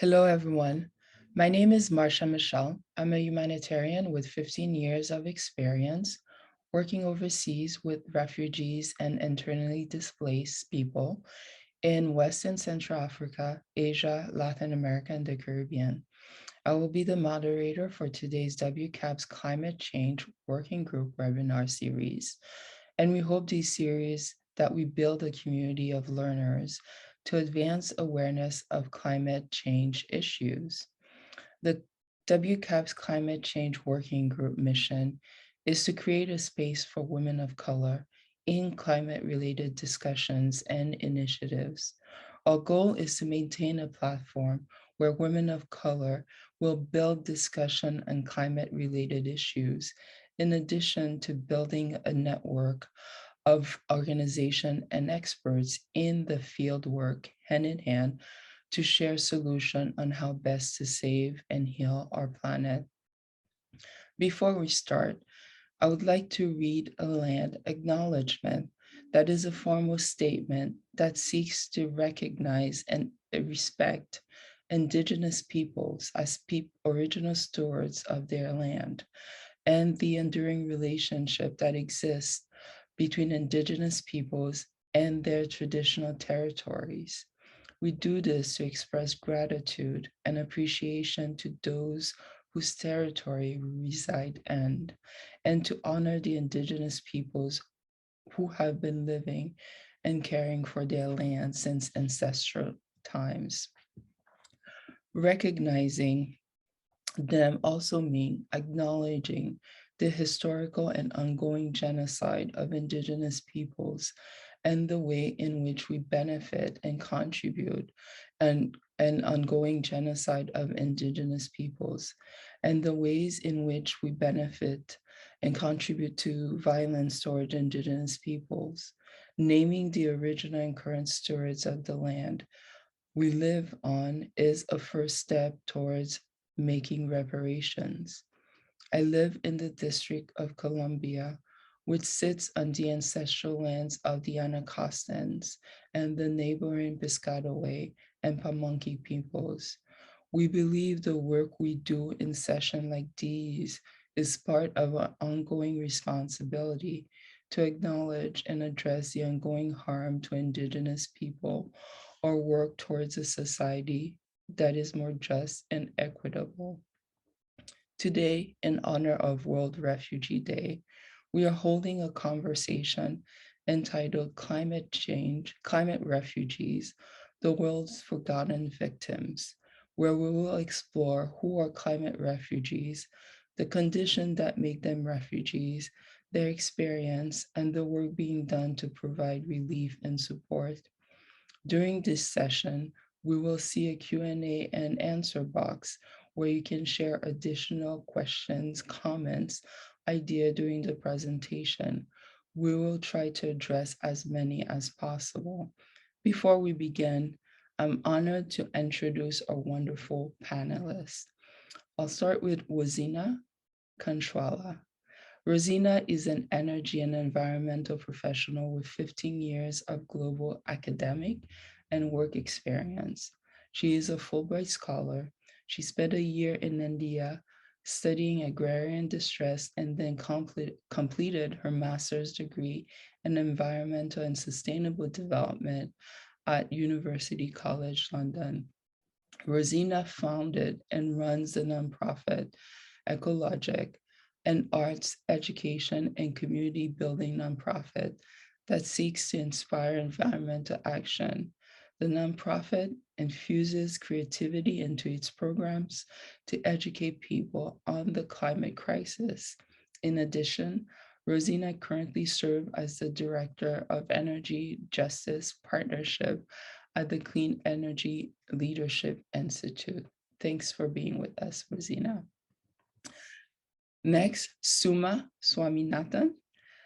Hello, everyone. My name is Marcia Michelle. I'm a humanitarian with 15 years of experience working overseas with refugees and internally displaced people in West and Central Africa, Asia, Latin America, and the Caribbean. I will be the moderator for today's WCAP's Climate Change Working Group webinar series. And we hope these series that we build a community of learners to advance awareness of climate change issues. The WCAP's Climate Change Working Group mission is to create a space for women of color in climate-related discussions and initiatives. Our goal is to maintain a platform where women of color will build discussion on climate-related issues, in addition to building a network of organization and experts in the field work hand in hand to share solution on how best to save and heal our planet. Before we start, I would like to read a land acknowledgement that is a formal statement that seeks to recognize and respect Indigenous peoples as original stewards of their land and the enduring relationship that exists between Indigenous peoples and their traditional territories. We do this to express gratitude and appreciation to those whose territory we reside in, and to honor the Indigenous peoples who have been living and caring for their land since ancestral times. Recognizing them also mean acknowledging the historical and ongoing genocide of Indigenous peoples and the way in which we benefit and contribute and ongoing genocide of Indigenous peoples and the ways in which we benefit and contribute to violence towards Indigenous peoples, naming the original and current stewards of the land we live on is a first step towards making reparations. I live in the District of Columbia, which sits on the ancestral lands of the Anacostans and the neighboring Piscataway and Pamunkey peoples. We believe the work we do in sessions like these is part of our ongoing responsibility to acknowledge and address the ongoing harm to Indigenous people or work towards a society that is more just and equitable. Today, in honor of World Refugee Day, we are holding a conversation entitled Climate Change, Climate Refugees, the World's Forgotten Victims, where we will explore who are climate refugees, the conditions that make them refugees, their experience, and the work being done to provide relief and support. During this session, we will see a Q&A and answer box where you can share additional questions, comments, idea during the presentation. We will try to address as many as possible. Before we begin, I'm honored to introduce our wonderful panelists. I'll start with Rozina Kanchwala. Rozina is an energy and environmental professional with 15 years of global academic and work experience. She is a Fulbright scholar. She spent a year in India studying agrarian distress and then completed her master's degree in environmental and sustainable development at University College London. Rozina founded and runs the nonprofit Ecologic, an arts, education, and community building nonprofit that seeks to inspire environmental action. The nonprofit infuses creativity into its programs to educate people on the climate crisis. In addition, Rozina currently serves as the Director of Energy Justice Partnership at the Clean Energy Leadership Institute. Thanks for being with us, Rozina. Next, Suma Swaminathan.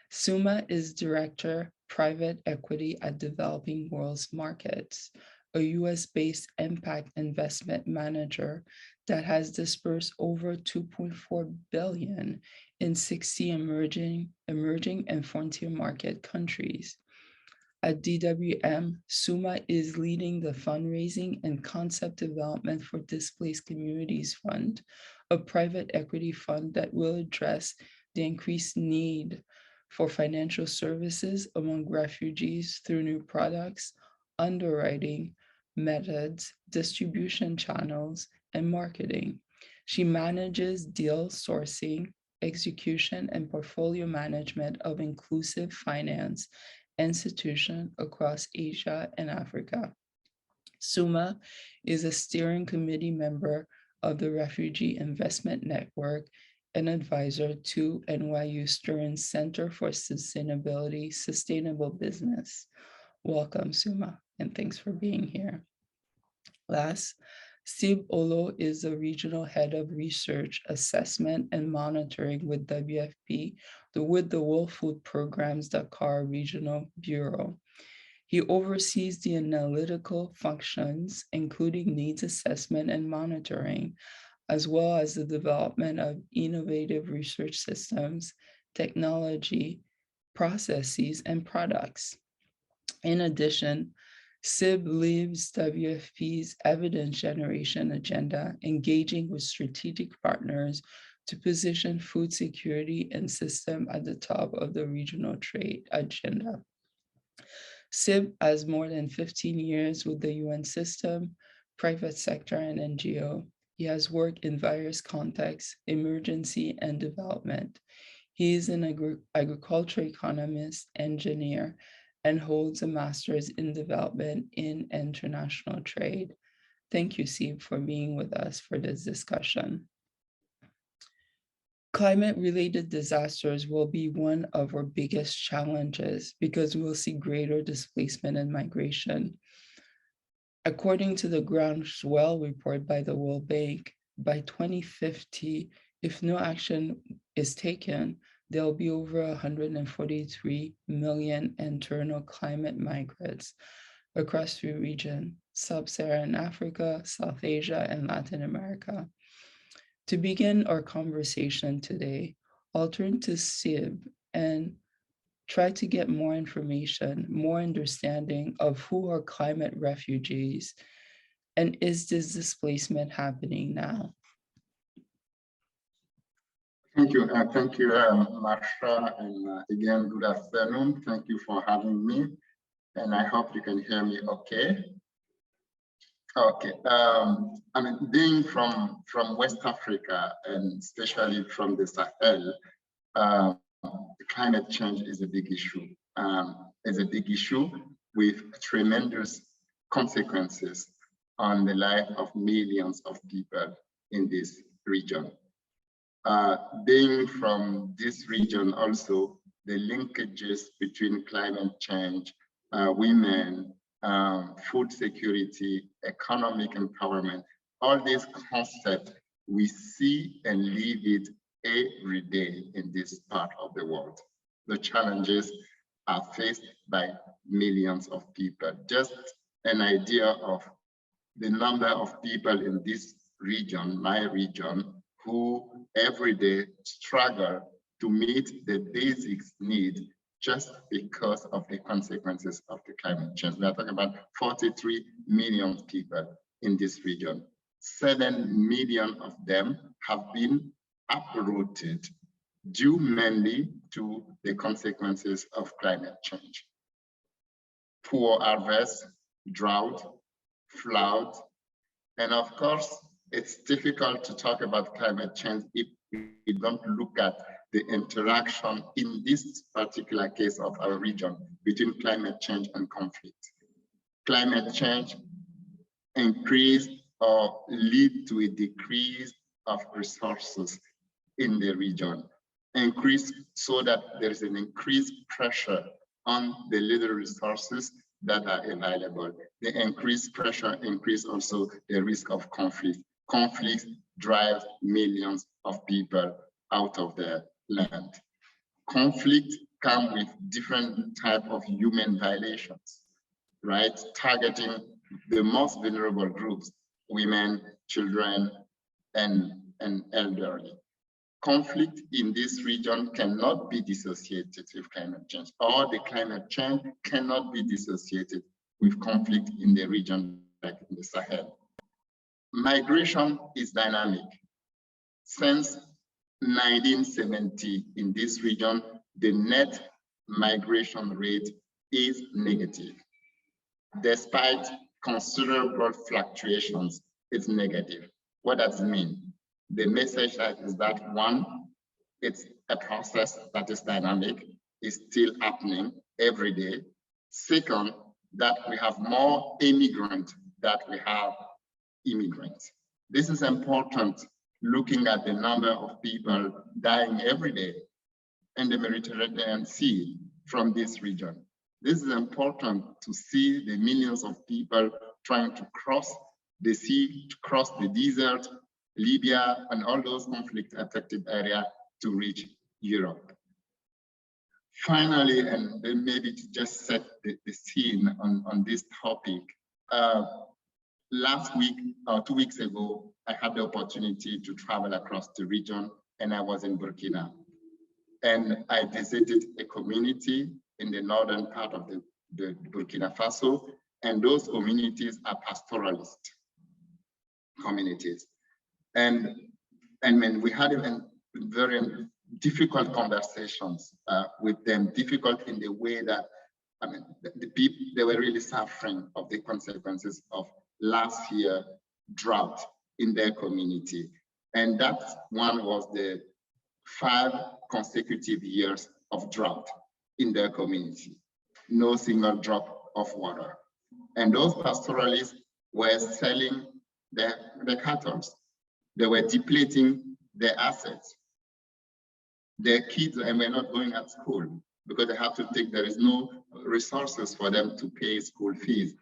Suma is Director, Private Equity at Developing World's Markets, a US-based impact investment manager that has dispersed over $2.4 billion in 60 emerging and frontier market countries. At DWM, Suma is leading the fundraising and concept development for Displaced Communities Fund, a private equity fund that will address the increased need for financial services among refugees through new products, underwriting, methods, distribution channels, and marketing. She manages deal sourcing, execution, and portfolio management of inclusive finance institution across Asia and Africa. Suma is a steering committee member of the Refugee Investment Network and advisor to NYU Stern's Center for Sustainable Business. Welcome, Suma, and thanks for being here. Last, Sib Ollo is the regional head of research, assessment, and monitoring with WFP, the World Food Program's Dakar Regional Bureau. He oversees the analytical functions, including needs assessment and monitoring, as well as the development of innovative research systems, technology, processes, and products. In addition, Sib leads WFP's evidence generation agenda, engaging with strategic partners to position food security and system at the top of the regional trade agenda. Sib has more than 15 years with the UN system, private sector, and NGO. He has worked in various contexts, emergency and development. He is an agricultural economist, engineer, and holds a master's in development in international trade. Thank you, Sib, for being with us for this discussion. Climate-related disasters will be one of our biggest challenges because we'll see greater displacement and migration. According to the Groundswell report by the World Bank, by 2050, if no action is taken, there'll be over 143 million internal climate migrants across 3 regions, Sub-Saharan Africa, South Asia, and Latin America. To begin our conversation today, I'll turn to Sib and try to get more information, more understanding of who are climate refugees, and is this displacement happening now? Thank you, Marsha, and again, good afternoon. Thank you for having me, and I hope you can hear me okay. Okay, I mean, being from West Africa, and especially from the Sahel, climate change is a big issue. It's a big issue with tremendous consequences on the life of millions of people in this region. Being from this region also, the linkages between climate change, women, food security, economic empowerment, all these concepts, we see and live it every day in this part of the world. The challenges are faced by millions of people. Just an idea of the number of people in this region, my region, who every day struggle to meet the basic need just because of the consequences of the climate change. We are talking about 43 million people in this region. 7 million of them have been uprooted due mainly to the consequences of climate change. Poor harvest, drought, flood, and of course, it's difficult to talk about climate change if we don't look at the interaction in this particular case of our region between climate change and conflict. Climate change increase or lead to a decrease of resources in the region, increase so that there is an increased pressure on the little resources that are available. The increased pressure increase also the risk of conflict. Conflict drives millions of people out of their land. Conflict comes with different types of human violations, right? Targeting the most vulnerable groups, women, children, and elderly. conflict in this region cannot be dissociated with climate change, or the climate change cannot be dissociated with conflict in the region like in the Sahel. Migration is dynamic. Since 1970 in this region, the net migration rate is negative. Despite considerable fluctuations, it's negative. What does it mean? The message is that one, it's a process that is dynamic, is still happening every day. Second, that we have more immigrants than we have immigrants. This is important looking at the number of people dying every day in the Mediterranean Sea from this region. This is important to see the millions of people trying to cross the sea, to cross the desert, Libya, and all those conflict-affected areas to reach Europe. Finally, and maybe to just set the scene on this topic, last week or 2 weeks ago, I had the opportunity to travel across the region, and I was in Burkina. And I visited a community in the northern part of the Burkina Faso, and those communities are pastoralist communities. And when we had very difficult conversations with them, difficult in the way that, I mean, the people, they were really suffering of the consequences of last year drought in their community. And that one was the 5 consecutive years of drought in their community, no single drop of water. And those pastoralists were selling their cattle. They were depleting their assets. Their kids were not going at school because they have to take, there is no resources for them to pay school fees,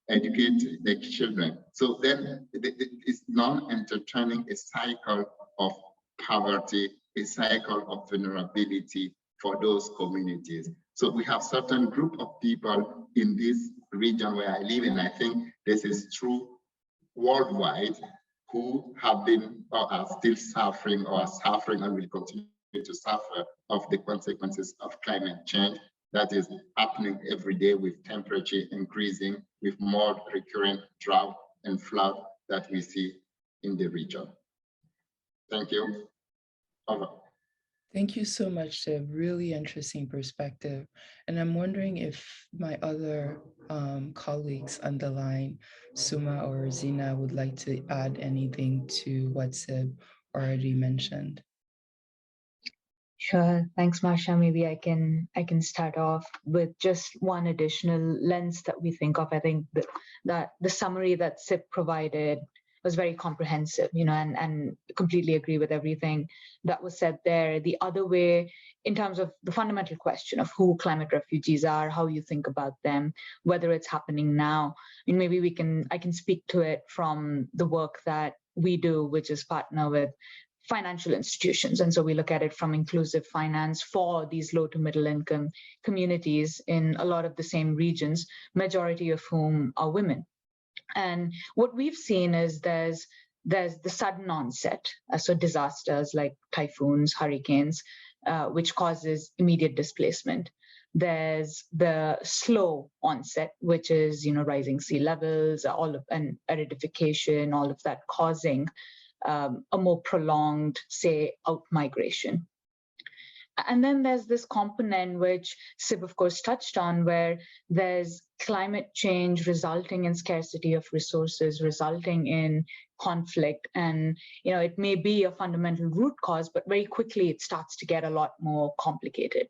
educate their children. So then it's not entertaining a cycle of poverty, a cycle of vulnerability for those communities. So we have certain group of people in this region where I live, and I think this is true worldwide, who have been or are still suffering or are suffering and will continue to suffer of the consequences of climate change that is happening every day, with temperature increasing, with more recurrent drought and flood that we see in the region. Thank you. Over. Thank you so much, Sib. Really interesting perspective. And I'm wondering if my other colleagues on the line, Suma or Rozina, would like to add anything to what Sib already mentioned. Sure. Thanks, Marsha. Maybe I can start off with just one additional lens that we think of. I think that the summary that Sib provided was very comprehensive, and completely agree with everything that was said there. The other way, in terms of the fundamental question of who climate refugees are, how you think about them, whether it's happening now. I mean, maybe I can speak to it from the work that we do, which is partner with financial institutions. And so we look at it from inclusive finance for these low to middle income communities in a lot of the same regions, majority of whom are women. And what we've seen is there's the sudden onset, so disasters like typhoons, hurricanes, which causes immediate displacement. There's the slow onset, which is rising sea levels, and acidification, all of that causing a more prolonged, say, out-migration. And then there's this component which Sib, of course, touched on, where there's climate change resulting in scarcity of resources, resulting in conflict. And it may be a fundamental root cause, but very quickly it starts to get a lot more complicated.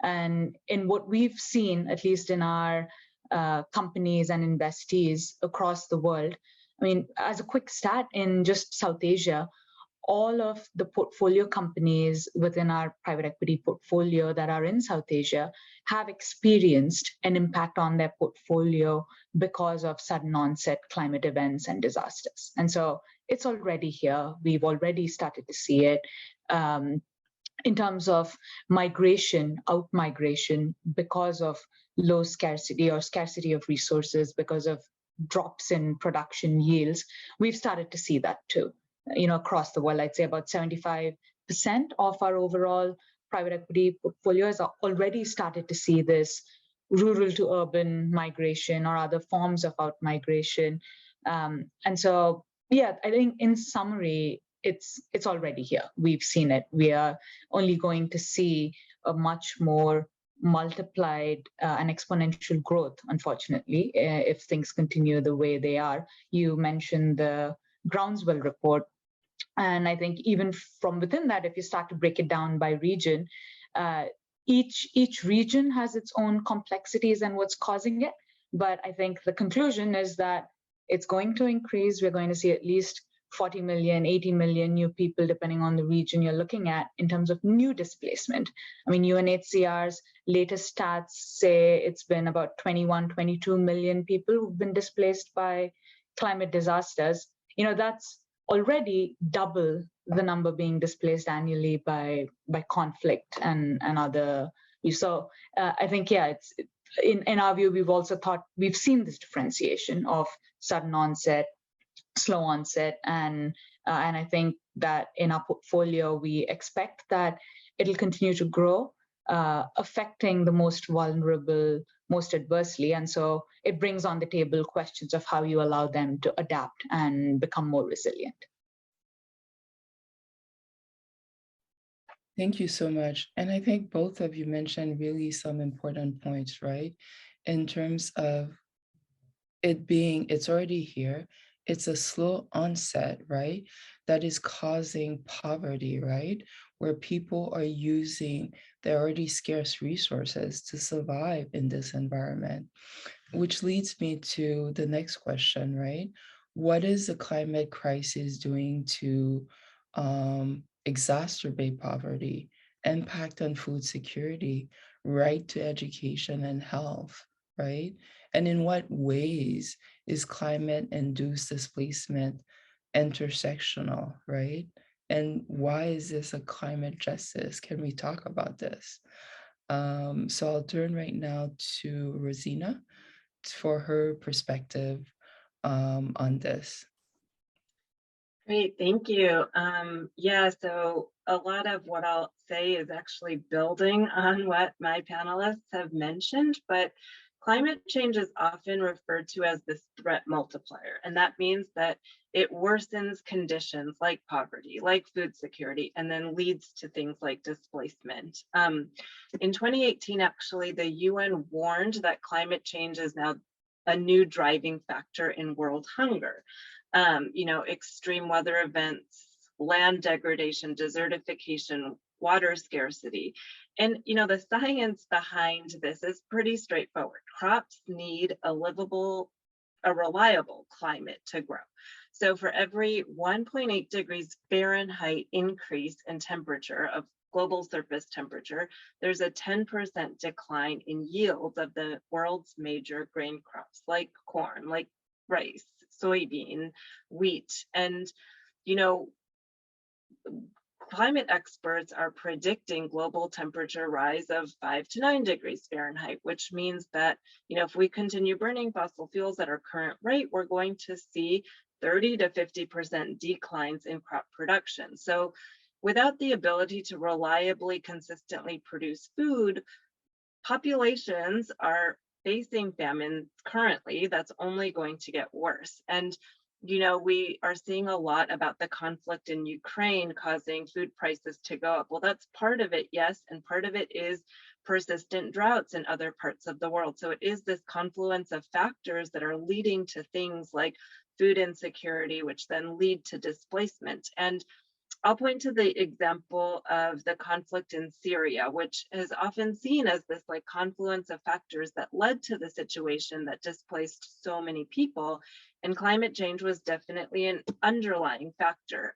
And in what we've seen, at least in our companies and investees across the world, I mean, as a quick stat, in just South Asia, all of the portfolio companies within our private equity portfolio that are in South Asia have experienced an impact on their portfolio because of sudden onset climate events and disasters. And so it's already here. We've already started to see it. In terms of migration, out-migration, because of low scarcity or scarcity of resources, because of drops in production yields, we've started to see that too. Across the world, I'd say about 75% of our overall private equity portfolio has already started to see this rural to urban migration or other forms of out migration. And so, yeah, I think in summary, it's already here. We've seen it. We are only going to see a much more multiplied and exponential growth, unfortunately, if things continue the way they are. You mentioned the Groundswell report. And I think even from within that, if you start to break it down by region, each region has its own complexities and what's causing it. But I think the conclusion is that it's going to increase. We're going to see at least 40 million, 80 million new people, depending on the region you're looking at, in terms of new displacement. I mean, UNHCR's latest stats say it's been about 21, 22 million people who've been displaced by climate disasters. That's already double the number being displaced annually by conflict and other. So I think, yeah, it's in our view, we've seen this differentiation of sudden onset, slow onset, and I think that in our portfolio, we expect that it'll continue to grow, affecting the most vulnerable most adversely. And so it brings on the table questions of how you allow them to adapt and become more resilient. Thank you so much. And I think both of you mentioned really some important points, right? In terms of it's already here. It's a slow onset, right? That is causing poverty, right? Where people are using their already scarce resources to survive in this environment. Which leads me to the next question, right? What is the climate crisis doing to exacerbate poverty, impact on food security, right to education and health, right? And in what ways is climate-induced displacement intersectional, right? And why is this a climate justice? Can we talk about this? So I'll turn right now to Rozina for her perspective on this. Great, thank you. Yeah, so a lot of what I'll say is actually building on what my panelists have mentioned, but climate change is often referred to as this threat multiplier, and that means that it worsens conditions like poverty, like food security, and then leads to things like displacement. In 2018, actually, the UN warned that climate change is now a new driving factor in world hunger. Extreme weather events, land degradation, desertification, water scarcity. And, the science behind this is pretty straightforward. Crops need a reliable climate to grow. So for every 1.8 degrees Fahrenheit increase in temperature of global surface temperature, there's a 10% decline in yields of the world's major grain crops, like corn, like rice, soybean, wheat. And, climate experts are predicting global temperature rise of 5 to 9 degrees Fahrenheit, which means that, if we continue burning fossil fuels at our current rate, we're going to see 30 to 50% declines in crop production. So without the ability to reliably, consistently produce food, populations are facing famine currently that's only going to get worse. And we are seeing a lot about the conflict in Ukraine causing food prices to go up. Well, that's part of it, yes, and part of it is persistent droughts in other parts of the world. So it is this confluence of factors that are leading to things like food insecurity, which then lead to displacement. And I'll point to the example of the conflict in Syria, which is often seen as this confluence of factors that led to the situation that displaced so many people. And climate change was definitely an underlying factor.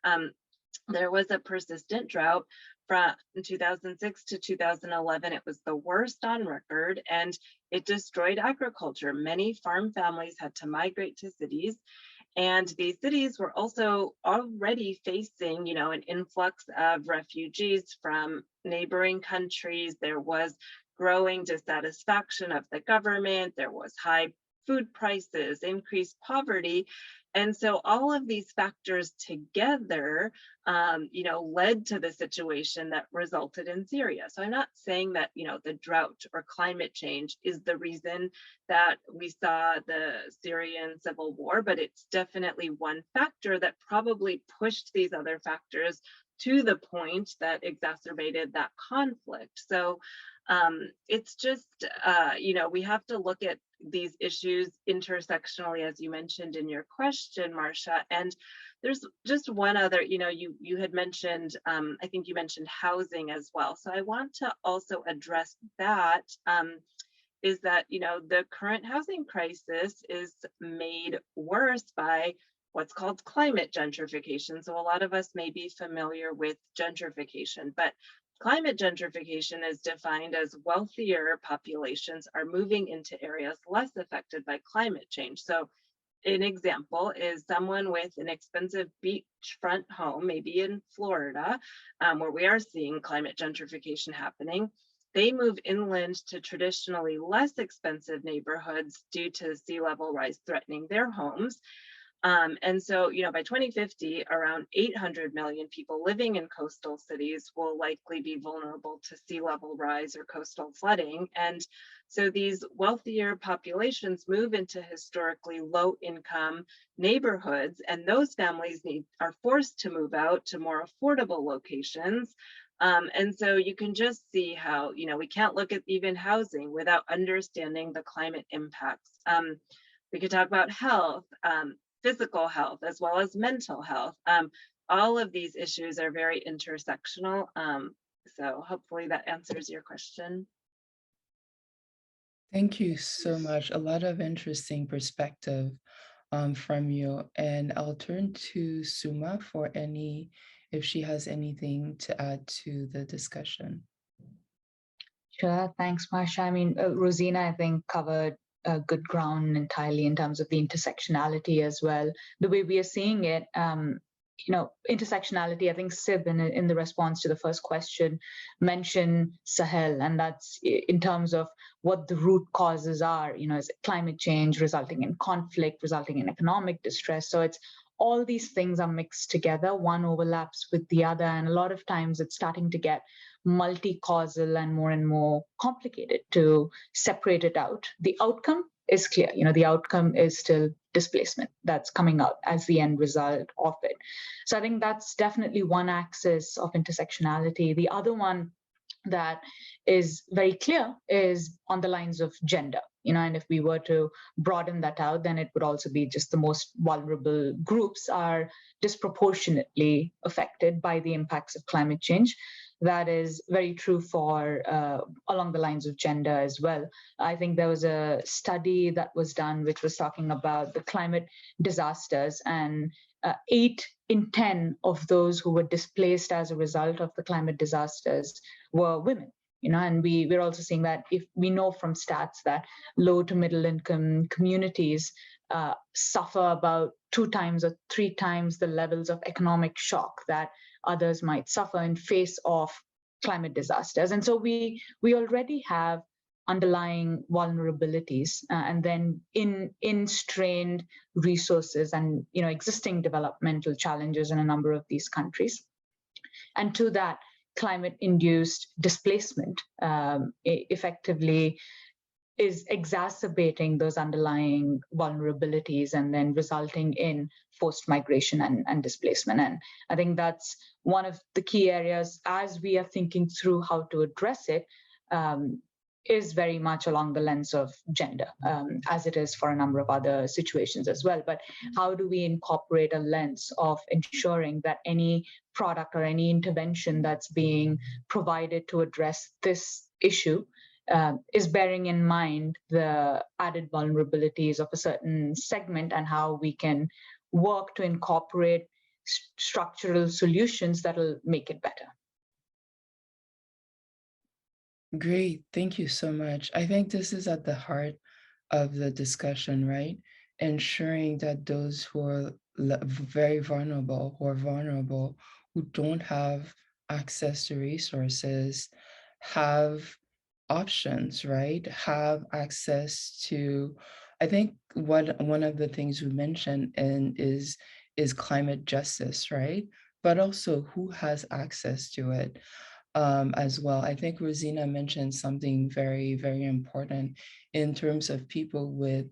There was a persistent drought from 2006 to 2011. It was the worst on record, and it destroyed agriculture. Many farm families had to migrate to cities. And these cities were also already facing, an influx of refugees from neighboring countries. There was growing dissatisfaction of the government. There was high food prices, increased poverty. And so all of these factors together, led to the situation that resulted in Syria. So I'm not saying that, the drought or climate change is the reason that we saw the Syrian civil war, but it's definitely one factor that probably pushed these other factors to the point that exacerbated that conflict. So it's just, we have to look at these issues intersectionally, as you mentioned in your question, Marcia. And there's just one other, you had mentioned, I think you mentioned housing as well. So I want to also address that, is that, the current housing crisis is made worse by what's called climate gentrification. So a lot of us may be familiar with gentrification, but climate gentrification is defined as wealthier populations are moving into areas less affected by climate change. So an example is someone with an expensive beachfront home, maybe in Florida, where we are seeing climate gentrification happening. They move inland to traditionally less expensive neighborhoods due to sea level rise threatening their homes. And so, by 2050, around 800 million people living in coastal cities will likely be vulnerable to sea level rise or coastal flooding. And so these wealthier populations move into historically low income neighborhoods, and those families are forced to move out to more affordable locations. And so you can just see how, we can't look at even housing without understanding the climate impacts. We could talk about health, physical health, as well as mental health. All of these issues are very intersectional. So hopefully that answers your question. Thank you so much. A lot of interesting perspective from you. And I'll turn to Suma for if she has anything to add to the discussion. Sure, thanks, Marsha. I mean, Rozina, I think, covered good ground entirely in terms of the intersectionality as well. The way we are seeing it, intersectionality, I think Sib in the response to the first question mentioned Sahel, and that's in terms of what the root causes are, is it climate change resulting in conflict, resulting in economic distress. So it's all these things are mixed together, one overlaps with the other, and a lot of times it's starting to get multi-causal and more complicated to separate it out. The outcome is clear. The outcome is still displacement that's coming out as the end result of it. So I think that's definitely one axis of intersectionality. The other one that is very clear is on the lines of gender, and if we were to broaden that out, then it would also be just the most vulnerable groups are disproportionately affected by the impacts of climate change. That is very true for along the lines of gender as well. I think there was a study that was done which was talking about the climate disasters, and 8 in 10 of those who were displaced as a result of the climate disasters were women. And we're also seeing that if we know from stats that low to middle income communities suffer about 2 times or 3 times the levels of economic shock that others might suffer in face of climate disasters. And so we already have underlying vulnerabilities, and then in strained resources and existing developmental challenges in a number of these countries. And to that, climate-induced displacement effectively is exacerbating those underlying vulnerabilities and then resulting in forced migration and displacement. And I think that's one of the key areas as we are thinking through how to address it, is very much along the lens of gender, as it is for a number of other situations as well. But how do we incorporate a lens of ensuring that any product or any intervention that's being provided to address this issue is bearing in mind the added vulnerabilities of a certain segment, and how we can work to incorporate structural solutions that will make it better. Great, thank you so much. I think this is at the heart of the discussion, right? Ensuring that those who are very vulnerable, who don't have access to resources, have options, right? Have access to I think one of the things we mentioned is climate justice, right? But also who has access to it as well. I think Rozina mentioned something very, very important in terms of people with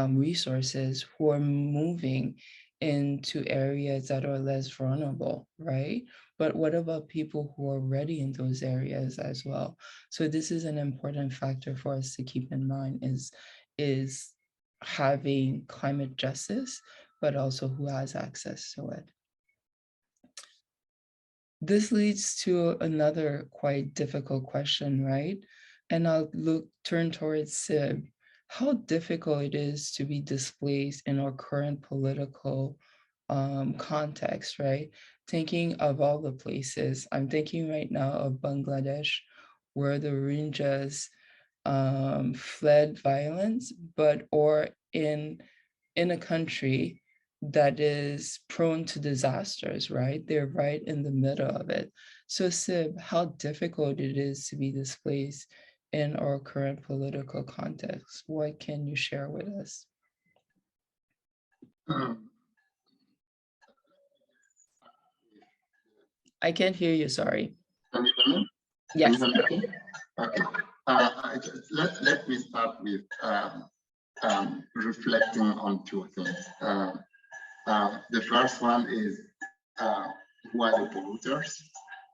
resources who are moving into areas that are less vulnerable, right? But what about people who are already in those areas as well? So this is an important factor for us to keep in mind is having climate justice, but also who has access to it. This leads to another quite difficult question, right? And I'll turn towards Sib. How difficult it is to be displaced in our current political context, right? Thinking of all the places, I'm thinking right now of Bangladesh, where the Rohingyas fled violence, or in a country that is prone to disasters, right? They're right in the middle of it. So Sib, how difficult it is to be displaced in our current political context? What can you share with us? I can't hear you, sorry. Can you hear me? Yes. Can you hear me? Okay. Let me start with reflecting on two things. The first one is who are the polluters?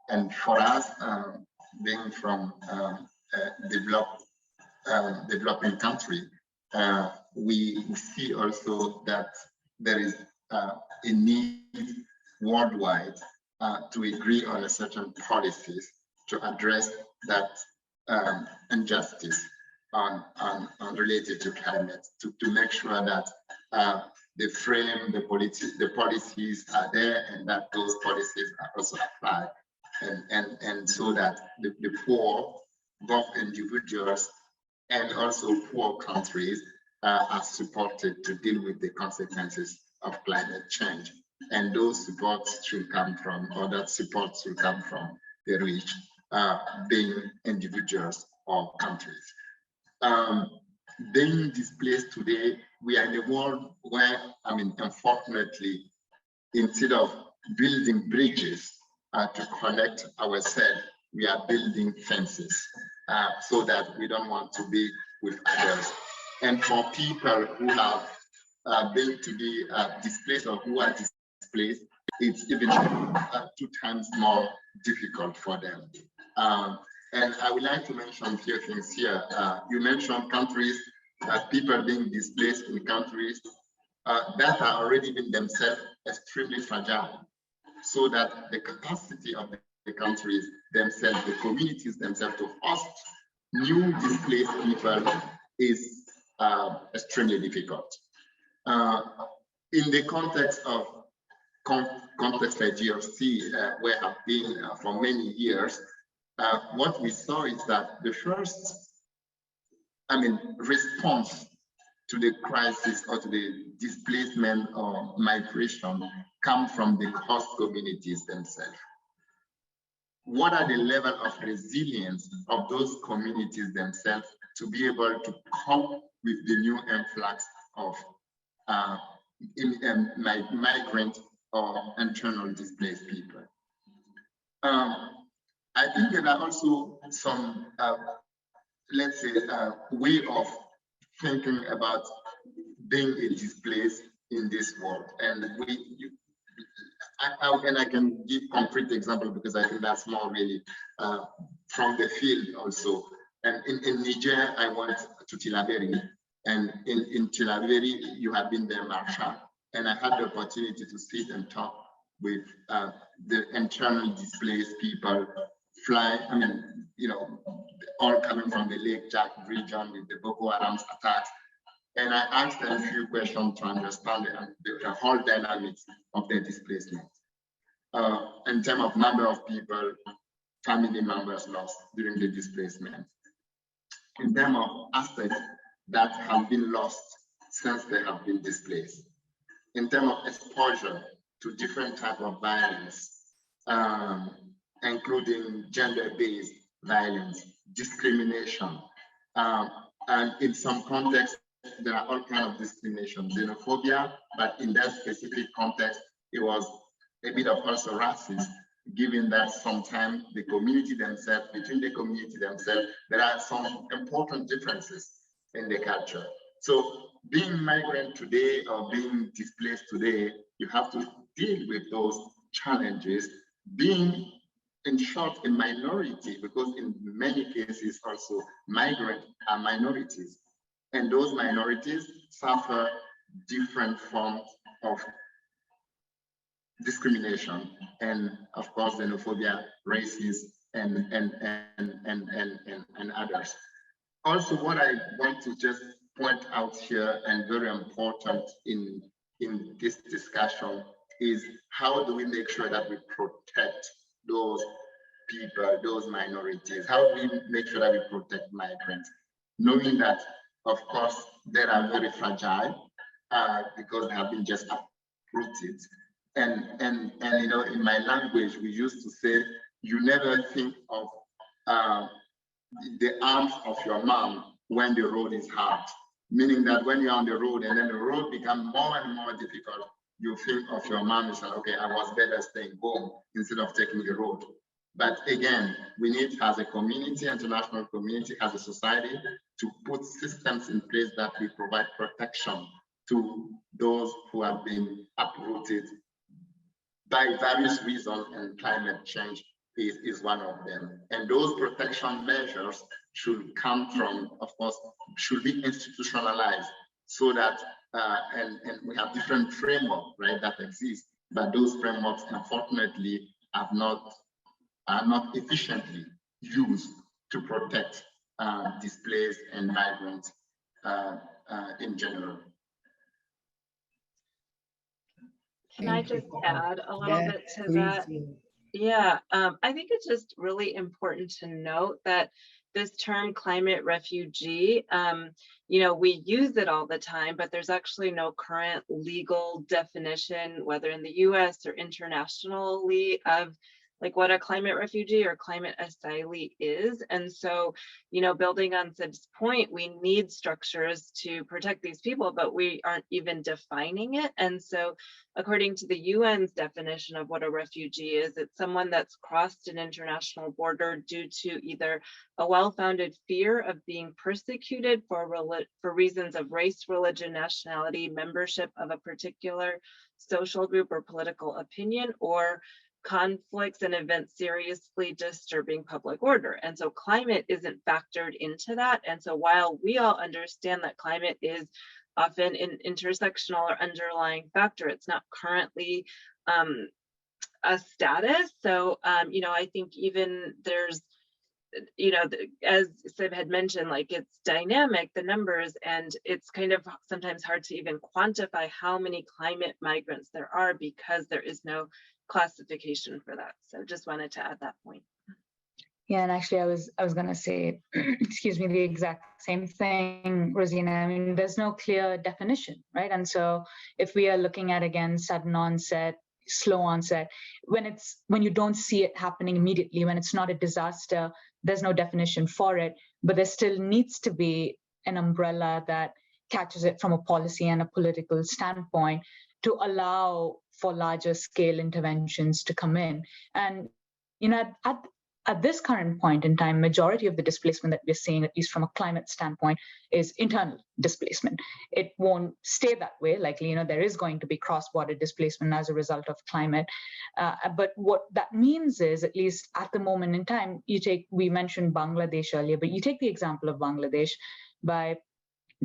And for us, being from a developing country, we see also that there is a need worldwide to agree on a certain policies to address that injustice on related to climate, to make sure that the frame, the policies are there, and that those policies are also applied, and so that the poor, both individuals and also poor countries, are supported to deal with the consequences of climate change. And those supports should come from, or that support should come from the rich, being individuals or countries. Being displaced today, we are in a world where, unfortunately, instead of building bridges to connect ourselves, we are building fences so that we don't want to be with others. And for people who have been to be displaced or who are displaced, it's even 2 times more difficult for them. And I would like to mention a few things here. You mentioned countries, people being displaced in countries that are already been themselves extremely fragile, so that the capacity of the countries themselves, the communities themselves to host new displaced people is extremely difficult. In the context of context like GFC, where I've been for many years, what we saw is that the first, response to the crisis or to the displacement or migration come from the host communities themselves. What are the level of resilience of those communities themselves to be able to cope with the new influx of migrant or internal displaced people? I think there are also some, let's say, way of thinking about being a displaced in this world. And I can give concrete example because I think that's more really from the field also. And in Niger, I went to Tilaberi, and in Tilaberi, you have been there, Marsha, and I had the opportunity to sit and talk with the internal displaced people, all coming from the Lake Jack region with the Boko Haram attacks. And I asked them a few questions to understand the whole dynamics of their displacement. In terms of number of people, family members lost during the displacement. In terms of assets that have been lost since they have been displaced. In terms of exposure to different types of violence, including gender-based violence, discrimination, and in some contexts, there are all kinds of discrimination, xenophobia, but in that specific context, it was a bit of also racist, given that sometimes the community themselves, between the community themselves, there are some important differences in the culture. So being migrant today or being displaced today, you have to deal with those challenges. Being, in short, a minority, because in many cases also migrants are minorities, and those minorities suffer different forms of discrimination, and of course xenophobia, racism, and others. Also, what I want to just point out here, and very important in this discussion, is how do we make sure that we protect those people, those minorities? How do we make sure that we protect migrants? Knowing that, of course, they are very fragile because they have been just uprooted. And you know, in my language, we used to say, you never think of the arms of your mom when the road is hard. Meaning that when you're on the road and then the road becomes more and more difficult, you think of your mom and say, okay, I was better staying home instead of taking the road. But again, we need, as a community, international community, as a society, to put systems in place that will provide protection to those who have been uprooted by various reasons, and climate change is one of them. And those protection measures should come from, of course, should be institutionalized so that, and we have different frameworks, right, that exist, but those frameworks, unfortunately, are not efficiently used to protect displaced and migrants in general. Can I just add a little bit to that? Yeah, I think it's just really important to note that this term climate refugee, you know, we use it all the time, but there's actually no current legal definition, whether in the US or internationally, of like what a climate refugee or climate asylee is. And so, you know, building on Sib's point, we need structures to protect these people, but we aren't even defining it. And so according to the UN's definition of what a refugee is, it's someone that's crossed an international border due to either a well-founded fear of being persecuted for reasons of race, religion, nationality, membership of a particular social group or political opinion, or conflicts and events seriously disturbing public order. And so climate isn't factored into that. And so while we all understand that climate is often an intersectional or underlying factor, it's not currently a status. So, you know, I think even there's, you know, as Sib had mentioned, like it's dynamic, the numbers, and it's kind of sometimes hard to even quantify how many climate migrants there are because there is no classification for that. So just wanted to add that point. Yeah, and actually I was going to say, excuse me, the exact same thing, Rozina. I mean, there's no clear definition, right? And so if we are looking at, again, sudden onset, slow onset, when you don't see it happening immediately, when it's not a disaster, there's no definition for it, but there still needs to be an umbrella that catches it from a policy and a political standpoint to allow for larger scale interventions to come in. And, you know, at this current point in time, majority of the displacement that we're seeing, at least from a climate standpoint, is internal displacement. It won't stay that way. Likely, you know, there is going to be cross-border displacement as a result of climate. But what that means is, at least at the moment in time, we mentioned Bangladesh earlier, but you take the example of Bangladesh. By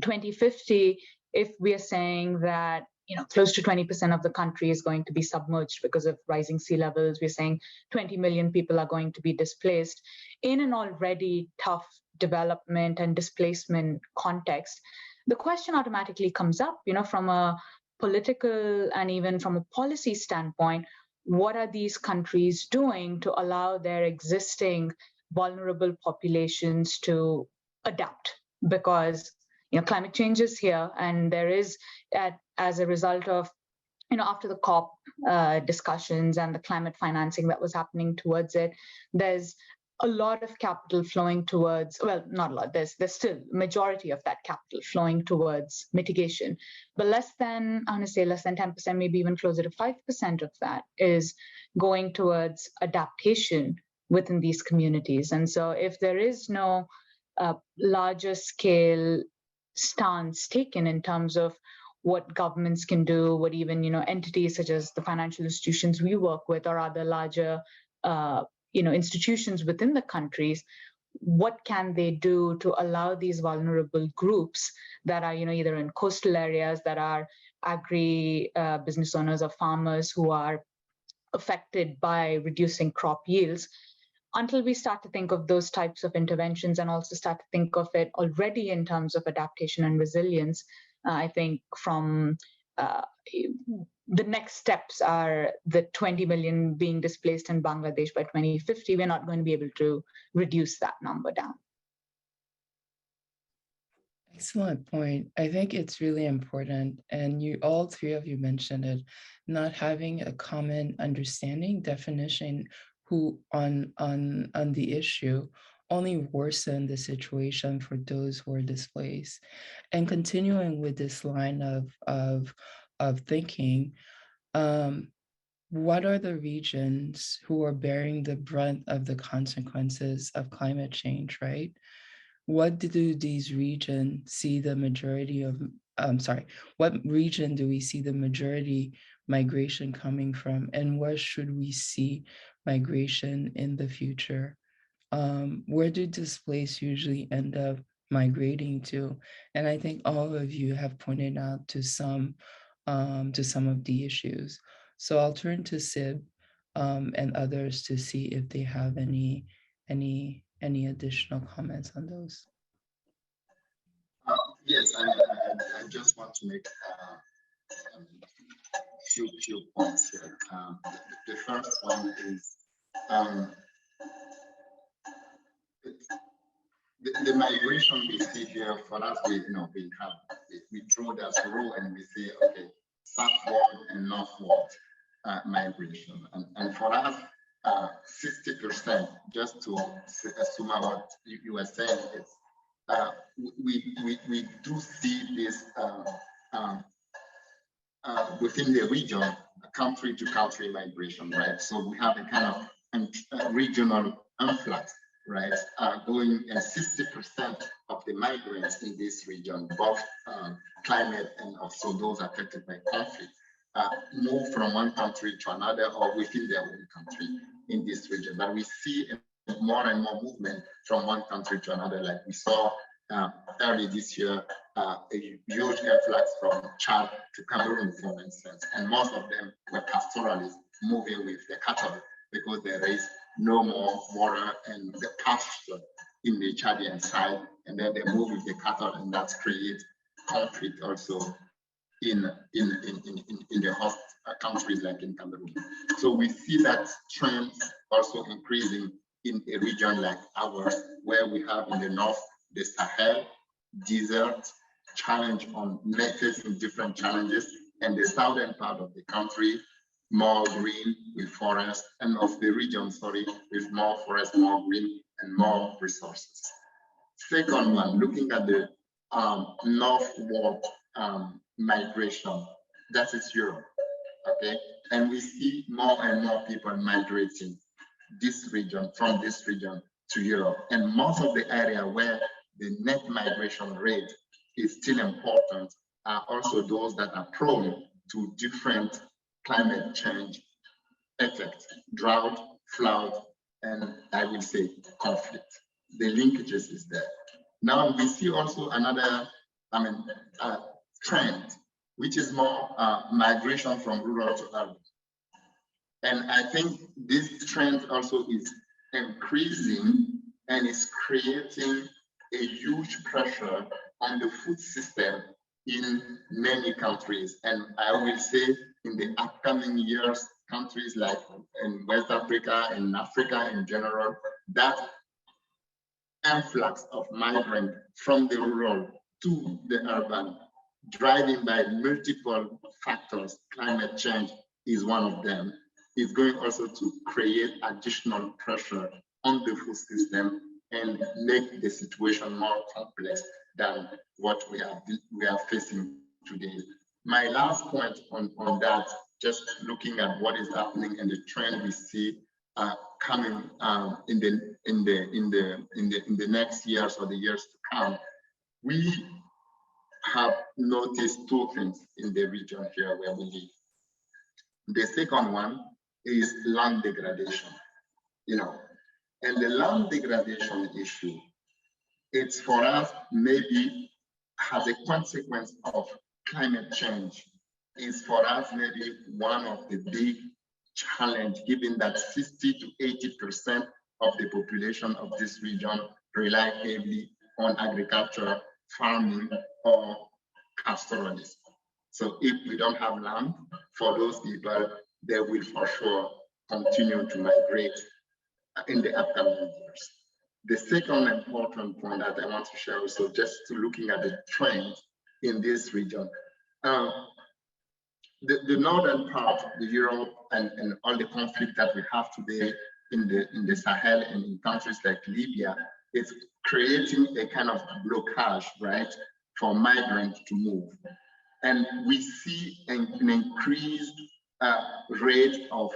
2050, if we are saying that, you know, close to 20% of the country is going to be submerged because of rising sea levels, we're saying 20 million people are going to be displaced in an already tough development and displacement context. The question automatically comes up, you know, from a political and even from a policy standpoint, what are these countries doing to allow their existing vulnerable populations to adapt? Because, you know, climate change is here, and there is, as a result of, you know, after the COP discussions and the climate financing that was happening towards it, there's a lot of capital flowing towards, well, not a lot, there's still majority of that capital flowing towards mitigation, but less than, I want to say less than 10%, maybe even closer to 5% of that is going towards adaptation within these communities. And so if there is no larger scale stance taken in terms of what governments can do, what even, entities such as the financial institutions we work with or other larger institutions within the countries, what can they do to allow these vulnerable groups that are, either in coastal areas, that are agri business owners or farmers who are affected by reducing crop yields, until we start to think of those types of interventions and also start to think of it already in terms of adaptation and resilience, I think from the next steps are the 20 million being displaced in Bangladesh by 2050. We're not going to be able to reduce that number down. Excellent point. I think it's really important, and all three of you mentioned it, not having a common understanding, definition, on the issue only worsen the situation for those who are displaced. And continuing with this line of thinking, what are the regions who are bearing the brunt of the consequences of climate change, right? What do these regions see the majority of, what region do we see the majority migration coming from? And where should we see migration in the future? Where do displaced usually end up migrating to? And I think all of you have pointed out to some of the issues. So I'll turn to Sib and others to see if they have any additional comments on those. Yes, I just want to make a few points here. The first one is the migration we see here. For us, we draw that rule and we say, okay, southward and northward migration, and for us, 60%. Just to assume what you were saying is, we do see this within the region, country to country migration, right? So we have a kind of regional influx, right? Going, and 60% of the migrants in this region, both climate and also those affected by conflict, move from one country to another or within their own country in this region. But we see more and more movement from one country to another, like we saw early this year, a huge influx from Chad to Cameroon, for instance, and most of them were pastoralists moving with their cattle because there is no more water and the pasture in the Chadian side, and then they move with the cattle, and that creates conflict also in the host countries like in Cameroon. So we see that trend also increasing in a region like ours, where we have in the north the Sahel desert challenge on facing different challenges, and the southern part of the country more green with forest, and of the region, with more forest, more green, and more resources. Second one, looking at the northward migration, that is Europe, okay? And we see more and more people migrating from this region to Europe. And most of the area where the net migration rate is still important are also those that are prone to different climate change effects, drought, flood, and I will say conflict. The linkages is there. Now we see also another, trend, which is more migration from rural to urban. And I think this trend also is increasing and is creating a huge pressure on the food system in many countries. And I will say in the upcoming years, countries like in West Africa and Africa in general, that influx of migrants from the rural to the urban, driving by multiple factors, climate change is one of them, is going also to create additional pressure on the food system and make the situation more complex than what we are facing today. My last point on that, just looking at what is happening and the trend we see coming in the next years or the years to come, we have noticed two things in the region here where we live. The second one is land degradation, and the land degradation issue, it's for us maybe as a consequence of climate change, is for us maybe one of the big challenge, given that 60 to 80% of the population of this region rely heavily on agriculture, farming, or pastoralism. So if we don't have land for those people, they will for sure continue to migrate in the upcoming years. The second important point that I want to share also, just to looking at the trends in this region. The northern part, the Europe and all the conflict that we have today in the Sahel and in countries like Libya, is creating a kind of blockage, right, for migrants to move. And we see an increased rate of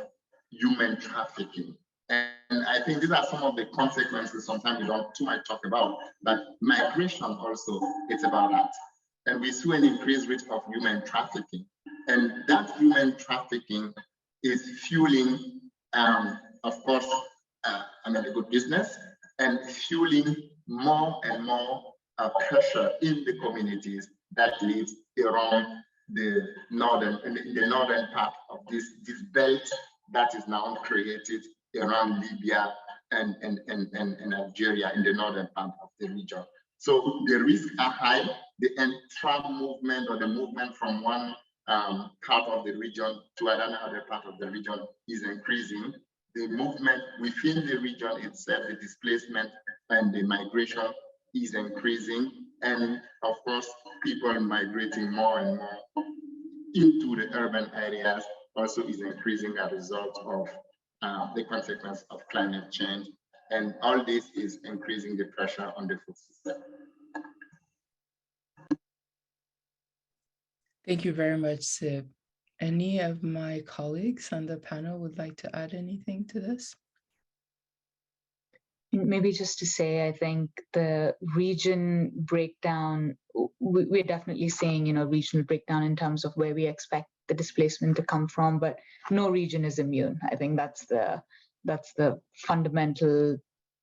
human trafficking. And I think these are some of the consequences sometimes we don't too much talk about, but migration also, it's about that. And we see an increased rate of human trafficking. And that human trafficking is fueling, of course, the good business, and fueling more and more pressure in the communities that live around the northern part of this belt that is now created around Libya and Algeria in the northern part of the region. So the risks are high. The intra-movement or the movement from one part of the region to another part of the region is increasing. The movement within the region itself, the displacement and the migration is increasing. And of course, people migrating more and more into the urban areas also is increasing as a result of the consequence of climate change. And all this is increasing the pressure on the food system. Thank you very much, Sib. Any of my colleagues on the panel would like to add anything to this? Maybe just to say, I think the region breakdown, we're definitely seeing, regional breakdown in terms of where we expect the displacement to come from, but no region is immune. I think that's the fundamental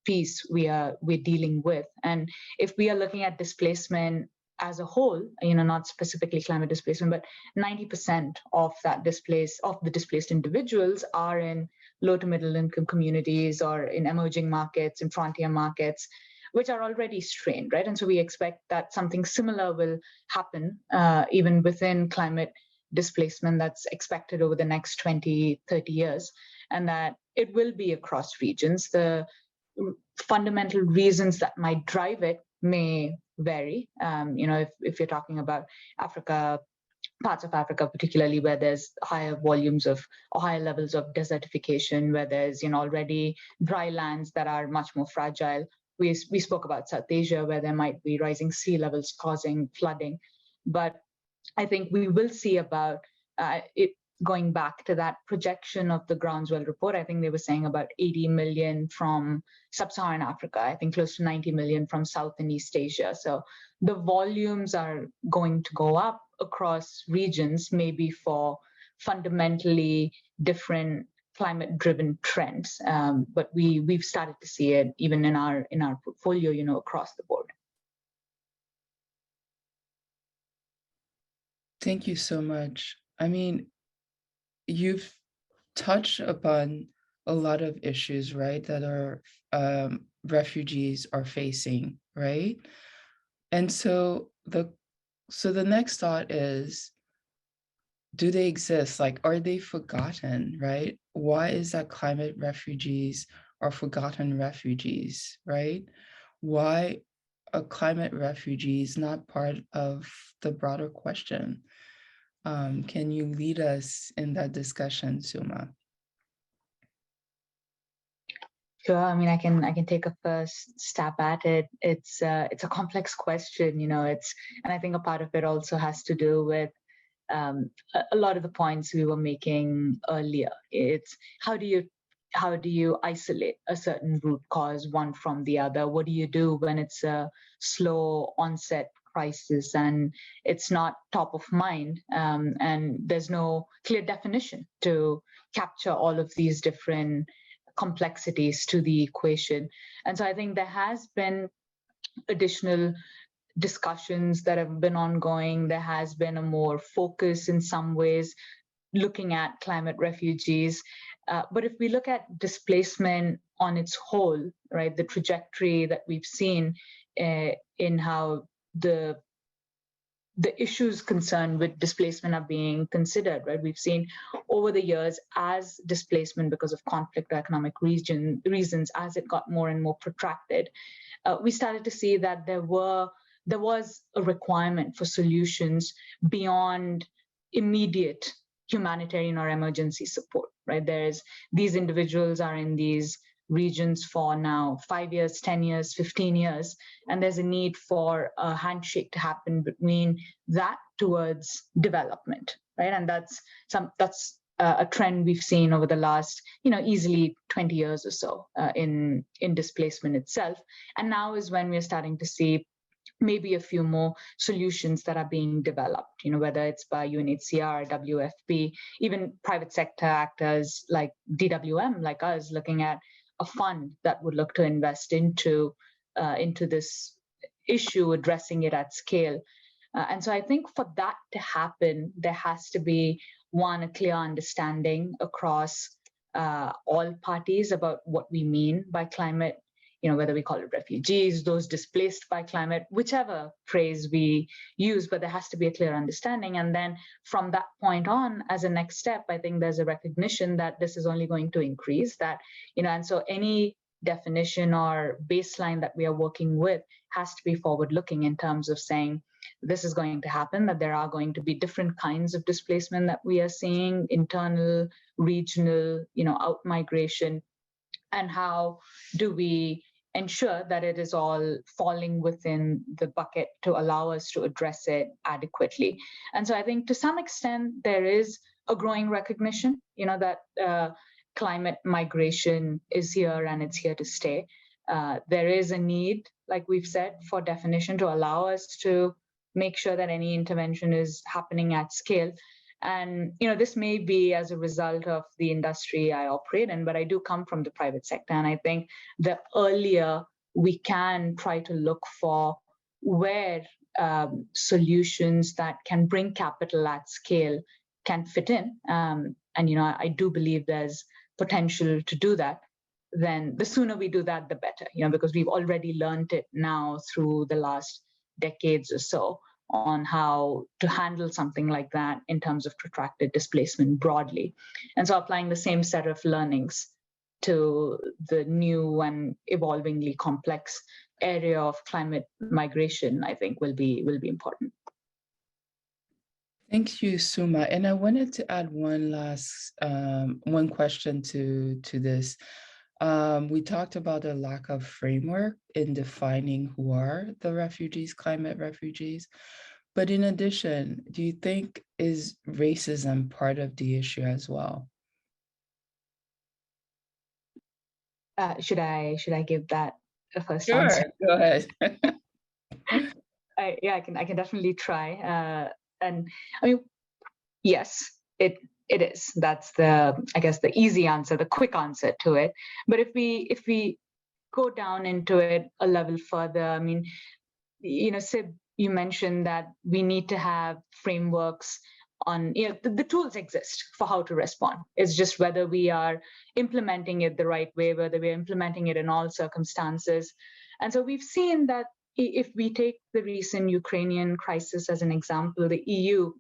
piece we're dealing with. And if we are looking at displacement as a whole, not specifically climate displacement, but 90% of the displaced individuals are in low to middle income communities or in emerging markets, in frontier markets, which are already strained, right? And so we expect that something similar will happen even within climate displacement that's expected over the next 20, 30 years, and that it will be across regions. The fundamental reasons that might drive it may vary. If you're talking about Africa, parts of Africa, particularly where there's higher volumes of or higher levels of desertification, where there's already dry lands that are much more fragile. We spoke about South Asia, where there might be rising sea levels causing flooding. But I think we will see about it going back to that projection of the Groundswell report. I think they were saying about 80 million from sub-Saharan Africa, I think close to 90 million from South and East Asia. So the volumes are going to go up across regions, maybe for fundamentally different climate-driven trends. But we've started to see it even in our portfolio, across the board. Thank you so much. You've touched upon a lot of issues, right, that our refugees are facing, right? And so the next thought is, do they exist? Are they forgotten, right? Why is that climate refugees are forgotten refugees, right? Why are climate refugees not part of the broader question? Can you lead us in that discussion, Suma? Sure. I mean, I can take a first stab at it. It's a complex question, and I think a part of it also has to do with a lot of the points we were making earlier. It's how do you isolate a certain root cause one from the other? What do you do when it's a slow onset crisis and it's not top of mind, and there's no clear definition to capture all of these different complexities to the equation? And so I think there has been additional discussions that have been ongoing. There has been a more focus in some ways looking at climate refugees. But if we look at displacement on its whole, right, the trajectory that we've seen in how the issues concerned with displacement are being considered, right? We've seen over the years as displacement because of conflict or economic reasons, as it got more and more protracted, we started to see that there was a requirement for solutions beyond immediate humanitarian or emergency support, right? These individuals are in these regions for now 5 years, 10 years, 15 years, and there's a need for a handshake to happen between that towards development, right? And that's a trend we've seen over the last, easily 20 years or so in displacement itself. And now is when we're starting to see maybe a few more solutions that are being developed, whether it's by UNHCR, WFP, even private sector actors like DWM, like us, looking at a fund that would look to invest into this issue, addressing it at scale. And so I think for that to happen, there has to be, one, a clear understanding across all parties about what we mean by climate, whether we call it refugees, those displaced by climate, whichever phrase we use, but there has to be a clear understanding. And then from that point on, as a next step, I think there's a recognition that this is only going to increase, and so any definition or baseline that we are working with has to be forward-looking in terms of saying, this is going to happen, that there are going to be different kinds of displacement that we are seeing, internal, regional, out migration, and how do we ensure that it is all falling within the bucket to allow us to address it adequately. And so I think to some extent there is a growing recognition, that climate migration is here and it's here to stay. There is a need, like we've said, for definition to allow us to make sure that any intervention is happening at scale. And this may be as a result of the industry I operate in, but I do come from the private sector. And I think the earlier we can try to look for where solutions that can bring capital at scale can fit in, and I do believe there's potential to do that, then the sooner we do that, the better, because we've already learned it now through the last decades or so on how to handle something like that in terms of protracted displacement broadly. And so applying the same set of learnings to the new and evolvingly complex area of climate migration, I think will be important. Thank you, Suma. And I wanted to add one last one question to this. We talked about a lack of framework in defining who are the refugees, climate refugees. But in addition, do you think is racism part of the issue as well? Should I give that a first Sure, answer? go ahead. I can definitely try. And I mean, yes, it is. That's the easy answer, the quick answer to it. But if we go down into it a level further, I mean, Sib, you mentioned that we need to have frameworks on, the tools exist for how to respond. It's just whether we are implementing it the right way, whether we're implementing it in all circumstances. And so we've seen that if we take the recent Ukrainian crisis as an example, the EU,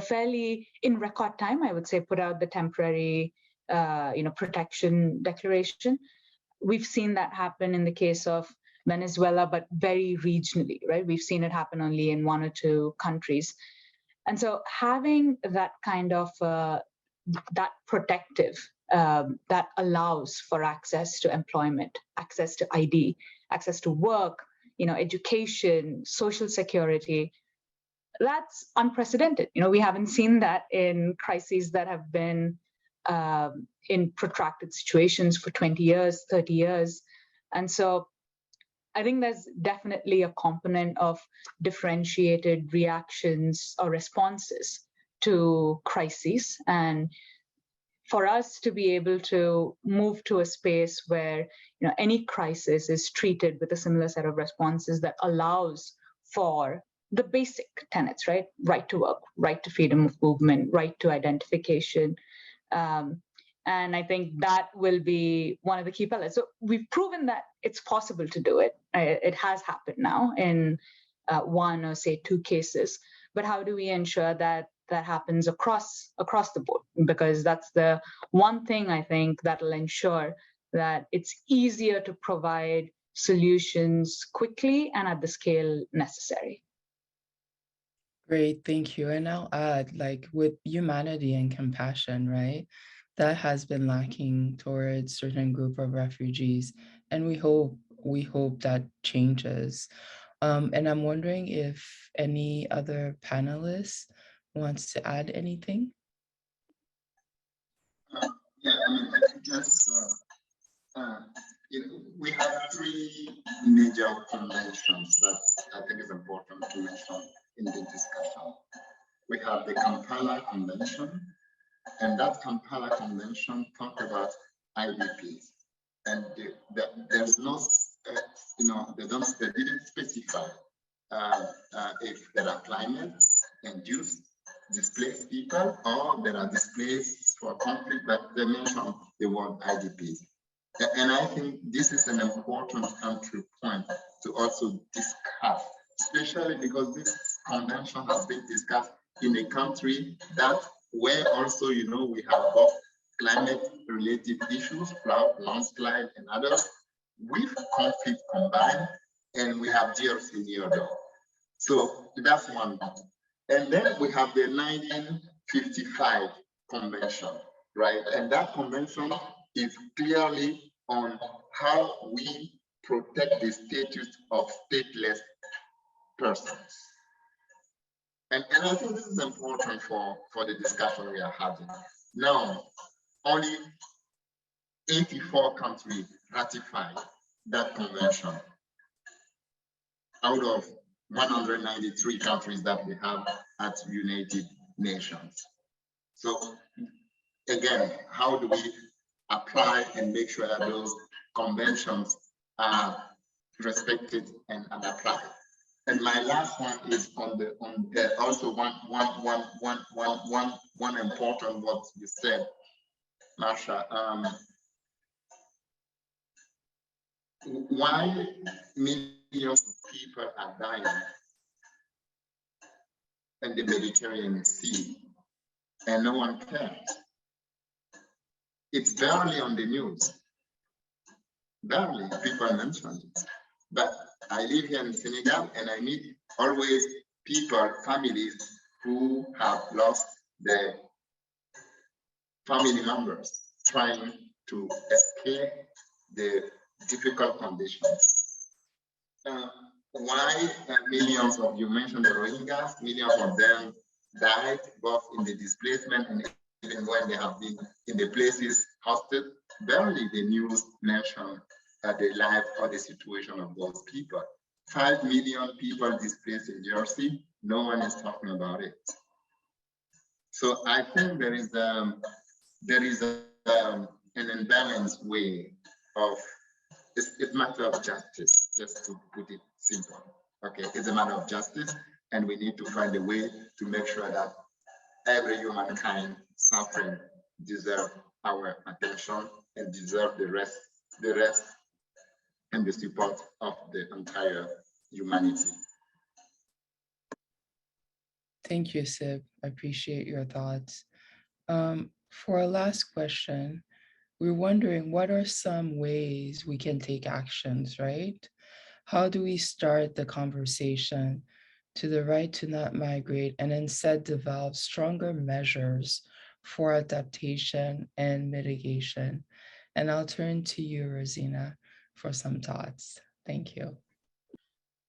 fairly in record time, I would say, put out the temporary, protection declaration. We've seen that happen in the case of Venezuela, but very regionally, right? We've seen it happen only in one or two countries. And so having that kind of that protective, that allows for access to employment, access to ID, access to work, education, social security. That's unprecedented. We haven't seen that in crises that have been in protracted situations for 20 years, 30 years. And so I think there's definitely a component of differentiated reactions or responses to crises. And for us to be able to move to a space where any crisis is treated with a similar set of responses that allows for the basic tenets, right? Right to work, right to freedom of movement, right to identification. And I think that will be one of the key pillars. So we've proven that it's possible to do it. It has happened now in one or say two cases. But how do we ensure that that happens across the board? Because that's the one thing I think that will ensure that it's easier to provide solutions quickly and at the scale necessary. Great, thank you. And I'll add, like with humanity and compassion, right? That has been lacking towards certain group of refugees, and we hope that changes. And I'm wondering if any other panelists wants to add anything. Yeah, I mean, I guess we have three major conventions that I think is important to mention in the discussion. We have the Kampala Convention, and that Kampala Convention talked about IDPs, and there's no, they didn't specify if there are climate-induced displaced people or there are displaced for conflict, but they mention the word IDPs. And I think this is an important entry point to also discuss, especially because this convention has been discussed in a country that where also, we have both climate-related issues, drought, landslide, and others, with conflict combined, and we have DRC near door. So that's one. And then we have the 1955 convention, right? And that convention is clearly on how we protect the status of stateless persons. And I think this is important for the discussion we are having. Now, only 84 countries ratified that convention out of 193 countries that we have at United Nations. So again, how do we apply and make sure that those conventions are respected and applied? And my last one is also one important what you said, Marsha. Why millions of people are dying in the Mediterranean Sea and no one cares? It's barely on the news. Barely people mention it. But I live here in Senegal and I meet always people, families who have lost their family members trying to escape the difficult conditions. Why millions of, you mentioned the Rohingyas, millions of them died both in the displacement and even when they have been in the places hosted. Barely the news mentioned the life or the situation of those people. 5 million people displaced in Jersey, no one is talking about it. So I think there is an imbalanced way of, it's a matter of justice, just to put it simple. Okay, it's a matter of justice, and we need to find a way to make sure that every humankind suffering deserve our attention and deserve the rest and the support of the entire humanity. Thank you, Sib. I appreciate your thoughts. For our last question, we're wondering what are some ways we can take actions, right? How do we start the conversation to the right to not migrate and instead develop stronger measures for adaptation and mitigation. And I'll turn to you, Rozina, for some thoughts. Thank you.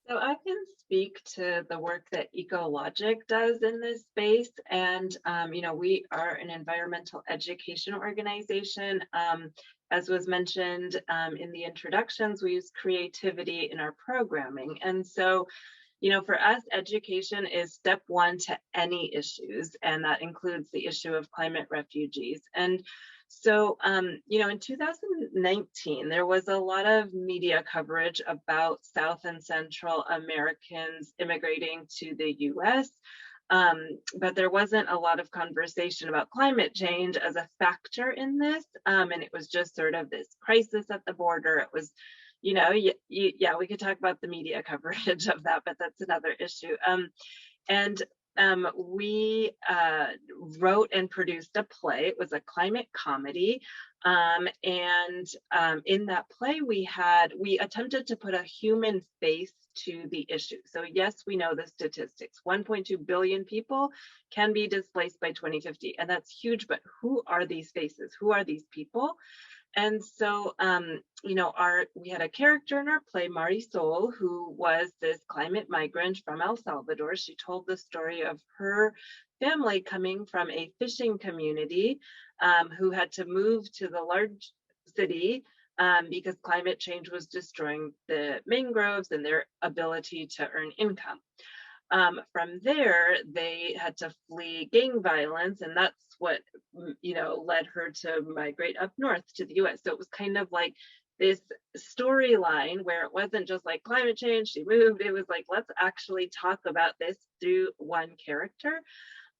So I can speak to the work that EcoLogic does in this space. And, we are an environmental education organization. As was mentioned in the introductions, we use creativity in our programming. And so, for us, education is step one to any issues, and that includes the issue of climate refugees. And so, in 2019, there was a lot of media coverage about South and Central Americans immigrating to the US, but there wasn't a lot of conversation about climate change as a factor in this. And it was just sort of this crisis at the border. It was, yeah, we could talk about the media coverage of that, but that's another issue. And we wrote and produced a play. It was a climate comedy. In that play, we attempted to put a human face to the issue. So yes, we know the statistics. 1.2 billion people can be displaced by 2050, and that's huge, but who are these faces? Who are these people? And so, we had a character in our play, Marisol, who was this climate migrant from El Salvador. She told the story of her family coming from a fishing community who had to move to the large city because climate change was destroying the mangroves and their ability to earn income. From there, they had to flee gang violence, and that's what led her to migrate up north to the US. So it was kind of like this storyline where it wasn't just like climate change, she moved. It was like, let's actually talk about this through one character.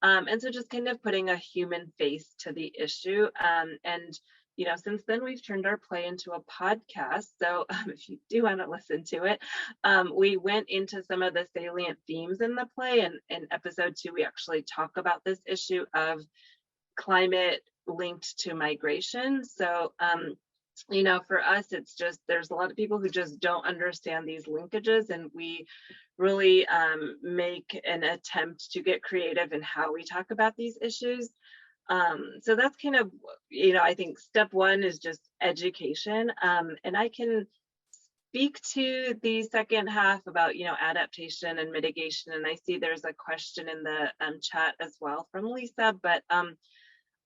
And so just kind of putting a human face to the issue. And since then, we've turned our play into a podcast. So if you do want to listen to it, we went into some of the salient themes in the play. And in episode 2, we actually talk about this issue of climate linked to migration. So, for us, it's just, there's a lot of people who just don't understand these linkages, and we really make an attempt to get creative in how we talk about these issues. So that's kind of, I think step one is just education. And I can speak to the second half about, adaptation and mitigation. And I see there's a question in the chat as well from Lisa, but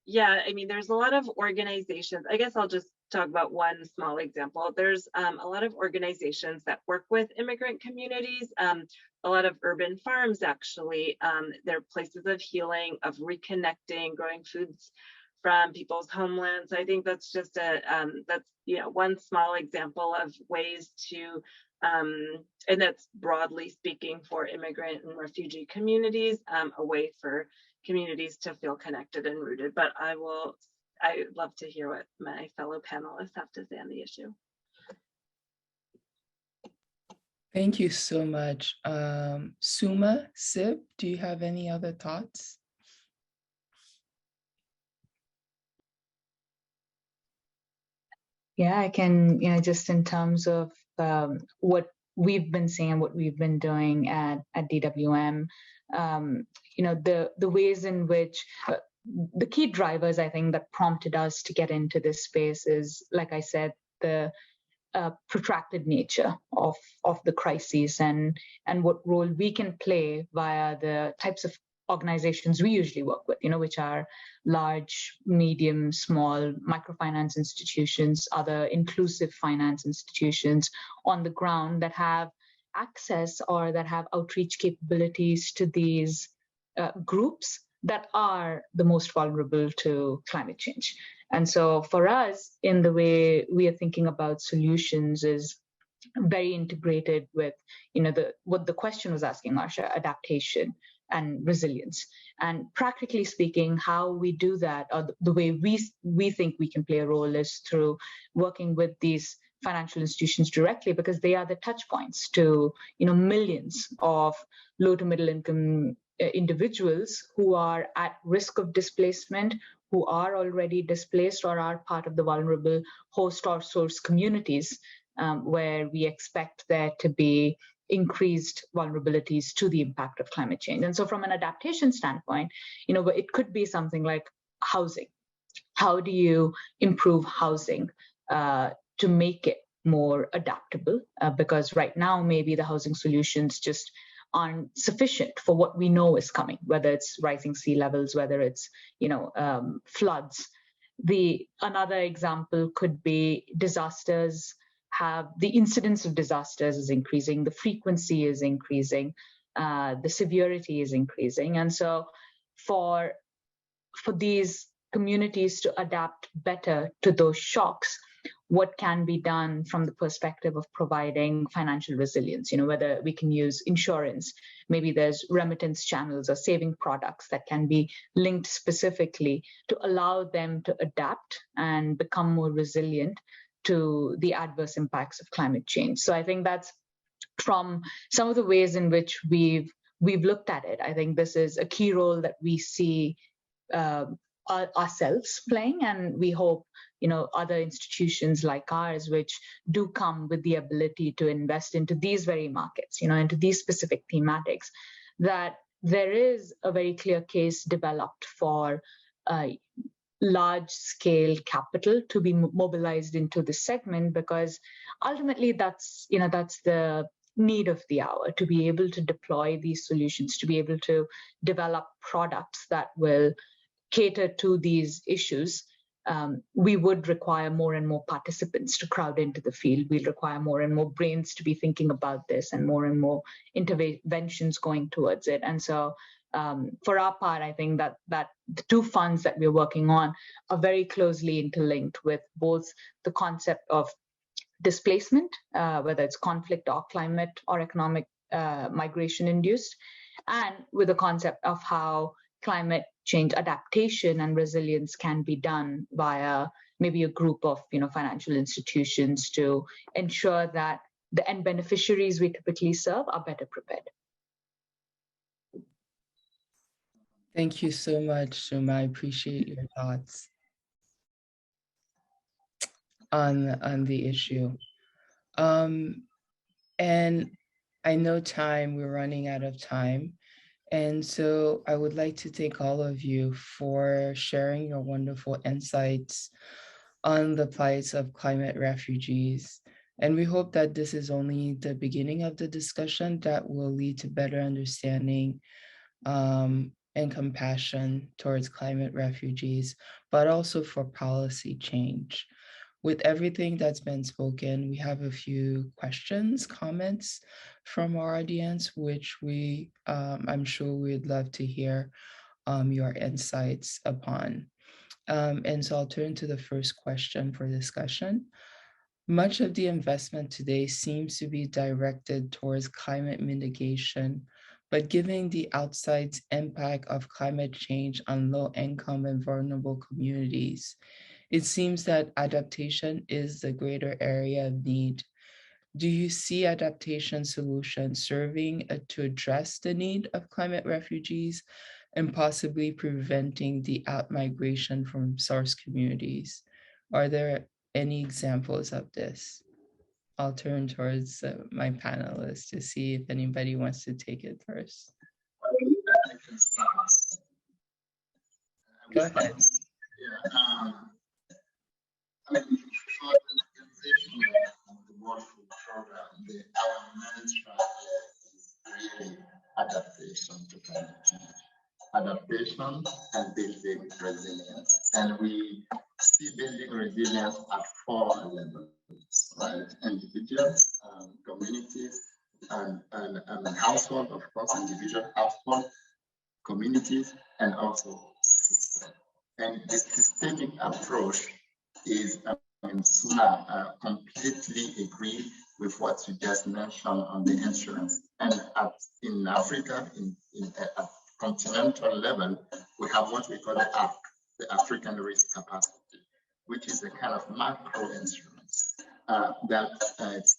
yeah, there's a lot of organizations. I guess I'll just talk about one small example. There's a lot of organizations that work with immigrant communities, a lot of urban farms, actually. They're places of healing, of reconnecting, growing foods from people's homelands. I think that's just that's one small example of ways to, and that's broadly speaking for immigrant and refugee communities, a way for communities to feel connected and rooted. But I'd love to hear what my fellow panelists have to say on the issue. Thank you so much. Suma, Sib, do you have any other thoughts? Yeah, I can, just in terms of what we've been seeing, what we've been doing at DWM, the ways in which the key drivers, I think, that prompted us to get into this space is, like I said, the protracted nature of the crises and what role we can play via the types of organizations we usually work with, which are large, medium, small microfinance institutions, other inclusive finance institutions on the ground that have access or that have outreach capabilities to these groups that are the most vulnerable to climate change. And so for us, in the way we are thinking about solutions is very integrated with, what the question was asking, Marsha, adaptation and resilience. And practically speaking, how we do that, or the way we think we can play a role, is through working with these financial institutions directly, because they are the touch points to millions of low to middle income individuals who are at risk of displacement, who are already displaced or are part of the vulnerable host or source communities, where we expect there to be increased vulnerabilities to the impact of climate change. And so from an adaptation standpoint, it could be something like housing. How do you improve housing to make it more adaptable? Because right now, maybe the housing solutions just aren't sufficient for what we know is coming, whether it's rising sea levels, whether it's floods. Another example could be disasters. The incidence of disasters is increasing, the frequency is increasing, the severity is increasing, and so for these communities to adapt better to those shocks, what can be done from the perspective of providing financial resilience? Whether we can use insurance, maybe there's remittance channels or saving products that can be linked specifically to allow them to adapt and become more resilient to the adverse impacts of climate change. So I think that's from some of the ways in which we've looked at it. I think this is a key role that we see ourselves playing, and we hope other institutions like ours, which do come with the ability to invest into these very markets, into these specific thematics, that there is a very clear case developed for large scale capital to be mobilized into the segment, because ultimately that's the need of the hour, to be able to deploy these solutions, to be able to develop products that will cater to these issues. We would require more and more participants to crowd into the field. We'll require more and more brains to be thinking about this, and more interventions going towards it. And so for our part, I think that the two funds that we're working on are very closely interlinked with both the concept of displacement, whether it's conflict or climate or economic migration induced, and with the concept of how climate change adaptation and resilience can be done via maybe a group of financial institutions to ensure that the end beneficiaries we typically serve are better prepared. Thank you so much, Suma. I appreciate your thoughts on the issue. And I know we're running out of time. And so I would like to thank all of you for sharing your wonderful insights on the plight of climate refugees. And we hope that this is only the beginning of the discussion that will lead to better understanding and compassion towards climate refugees, but also for policy change. With everything that's been spoken, we have a few questions, comments from our audience, which I'm sure we'd love to hear your insights upon. And so I'll turn to the first question for discussion. Much of the investment today seems to be directed towards climate mitigation, but given the outsized impact of climate change on low-income and vulnerable communities, it seems that adaptation is the greater area of need. Do you see adaptation solutions serving to address the need of climate refugees and possibly preventing the outmigration from source communities? Are there any examples of this? I'll turn towards my panelists to see if anybody wants to take it first. Go ahead. Yeah. For the organization of the World Food Program, our mantra is really adaptation to climate change. Adaptation and building resilience. And we see building resilience at 4 levels, right? Individuals, communities, and household, of course, individual household, communities, and also system. And this systemic approach is, Suma completely agree with what you just mentioned on the insurance. And in Africa, at continental level, we have what we call the African risk capacity, which is a kind of macro insurance that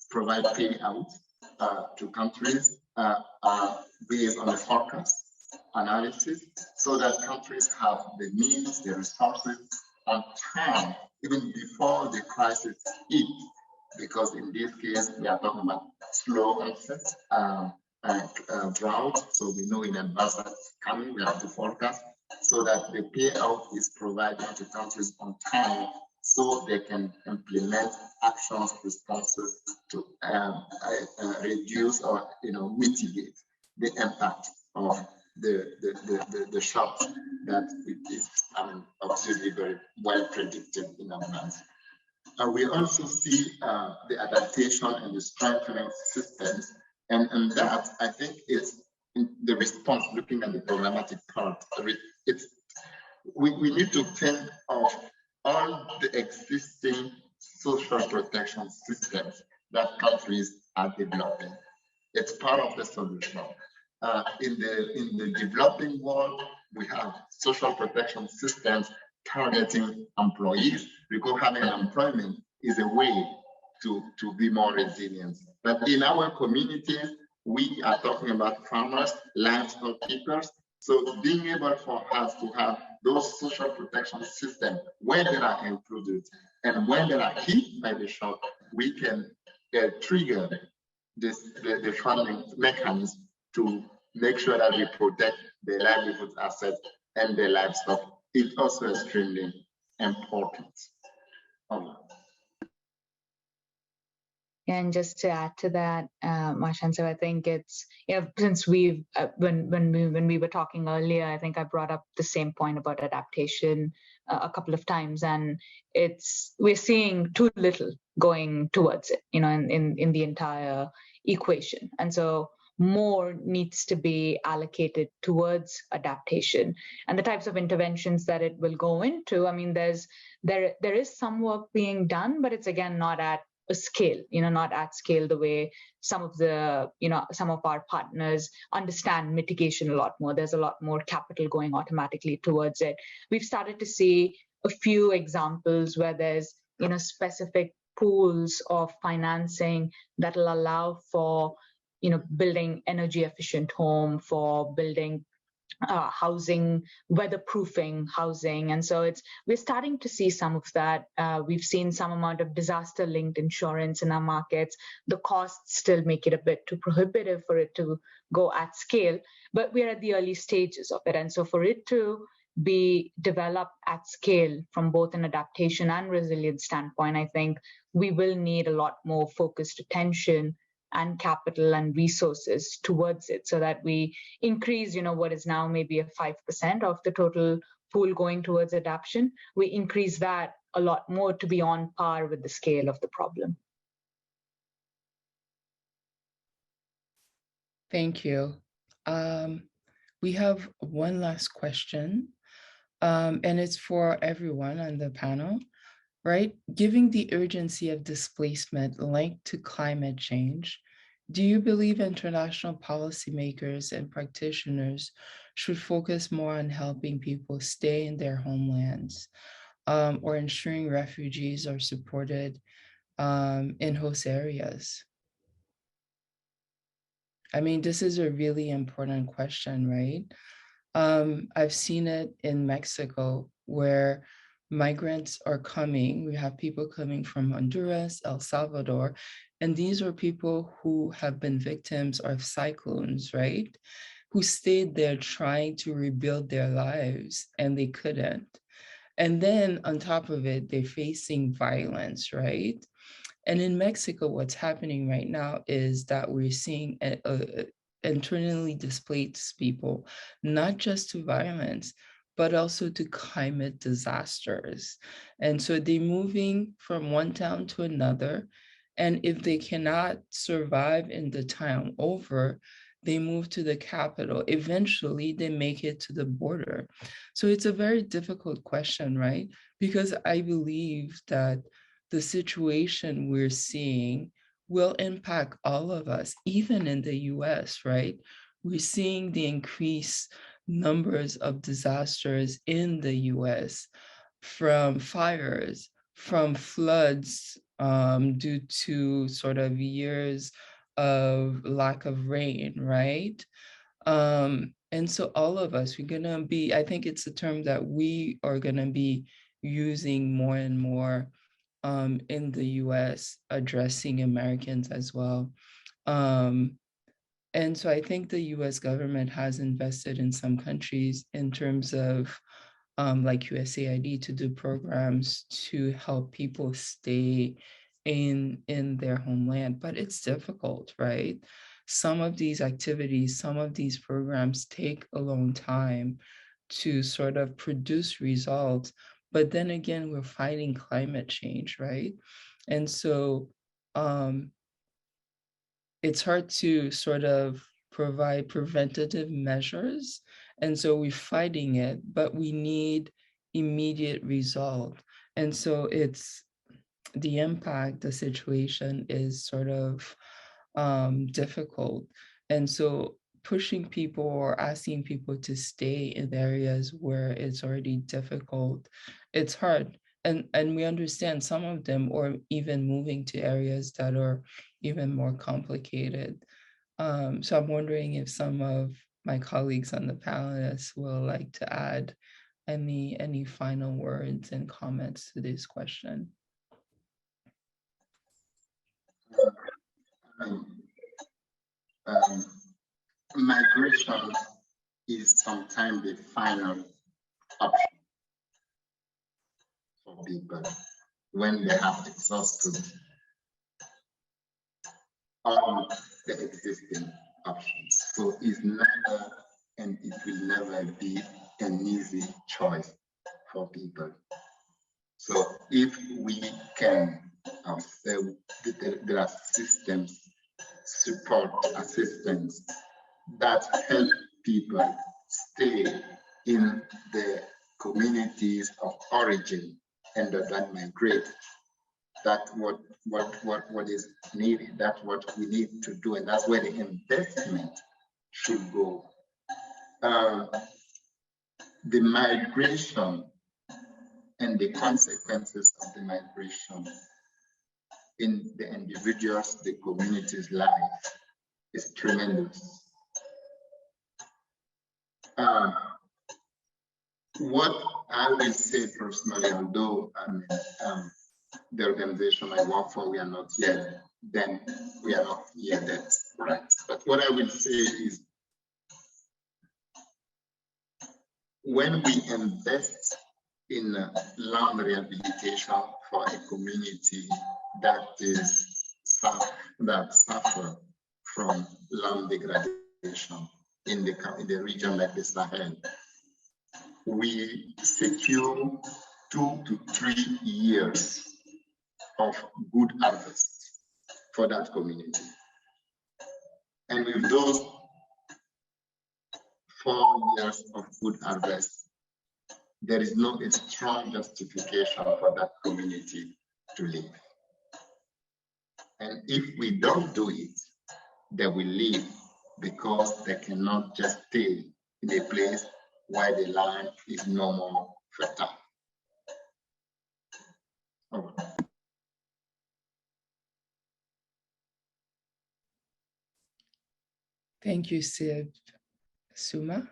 provide payout to countries based on the forecast analysis, so that countries have the means, the resources on time, even before the crisis hit, because in this case, we are talking about slow onset drought, so we know in advance that's coming, we have to forecast, so that the payout is provided to countries on time so they can implement actions, responses to reduce or mitigate the impact of the shock that it is obviously very well predicted in advance. We also see the adaptation and the strengthening systems, and that I think is the response. Looking at the programmatic part, we need to think of all the existing social protection systems that countries are developing. It's part of the solution. In the developing world, we have social protection systems targeting employees, because having employment is a way to be more resilient. But in our communities, we are talking about farmers, livestock keepers. So being able for us to have those social protection systems when they are included and when they are hit by the shock, we can trigger the funding mechanism to make sure that we protect the livelihood assets and the livestock. It's also extremely important. And just to add to that, Marshan, so I think it's, since we've when we were talking earlier, I think I brought up the same point about adaptation a couple of times, and we're seeing too little going towards it, in the entire equation, and so more needs to be allocated towards adaptation and the types of interventions that it will go into. I mean, there is some work being done, but it's again not at a scale, not at scale the way some of our partners understand mitigation a lot more. There's a lot more capital going automatically towards it. We've started to see a few examples where there's, specific pools of financing that will allow for, building energy efficient home, for building housing, weatherproofing housing. And so we're starting to see some of that. We've seen some amount of disaster linked insurance in our markets. The costs still make it a bit too prohibitive for it to go at scale, but we're at the early stages of it. And so for it to be developed at scale from both an adaptation and resilience standpoint, I think we will need a lot more focused attention and capital and resources towards it, so that we increase, what is now maybe a 5% of the total pool going towards adaptation. We increase that a lot more to be on par with the scale of the problem. Thank you. We have one last question, and it's for everyone on the panel, right? Given the urgency of displacement linked to climate change, do you believe international policymakers and practitioners should focus more on helping people stay in their homelands, or ensuring refugees are supported in host areas? I mean, this is a really important question, right? I've seen it in Mexico, where migrants are coming. We have people coming from Honduras, El Salvador, and these are people who have been victims of cyclones, right? Who stayed there trying to rebuild their lives, and they couldn't. And then on top of it, they're facing violence, right? And in Mexico, what's happening right now is that we're seeing internally displaced people, not just to violence, but also to climate disasters. And so they're moving from one town to another. And if they cannot survive in the town over, they move to the capital. Eventually, they make it to the border. So it's a very difficult question, right? Because I believe that the situation we're seeing will impact all of us, even in the US, right? We're seeing the increased numbers of disasters in the US, from fires, from floods due to sort of years of lack of rain, right? And so all of us, we're gonna be, I think it's a term that we are gonna be using more and more in the US, addressing Americans as well. And so I think the US government has invested in some countries in terms of like USAID to do programs to help people stay in their homeland, but it's difficult, right? Some of these activities, some of these programs take a long time to sort of produce results. But then again, we're fighting climate change, right? And so it's hard to sort of provide preventative measures. And so we're fighting it, but we need immediate result. And so it's the impact, the situation is sort of difficult. And so pushing people or asking people to stay in areas where it's already difficult, it's hard. And we understand some of them, or even moving to areas that are even more complicated. So I'm wondering if some of my colleagues on the panelists will like to add any final words and comments to this question. Migration is sometimes the final option for people when they have exhausted all the existing options. So it's never, and it will never be an easy choice for people. So if we can, there are systems, support assistance that help people stay in the communities of origin and then migrate. That's what is needed. That's what we need to do, and that's where the investment should go. The migration and the consequences of the migration in the individuals, the community's life is tremendous. What I will say personally, although the organization I work for, we are not yet that, right? But what I will say is, when we invest in land rehabilitation for a community that suffer from land degradation in the region like the Sahel, we secure 2 to 3 years of good harvest for that community. And with those 4 years of good harvest, there is no strong justification for that community to live. And if we don't do it, they will leave because they cannot just stay in a place where the land is no more fertile. Thank you, Sib. Suma?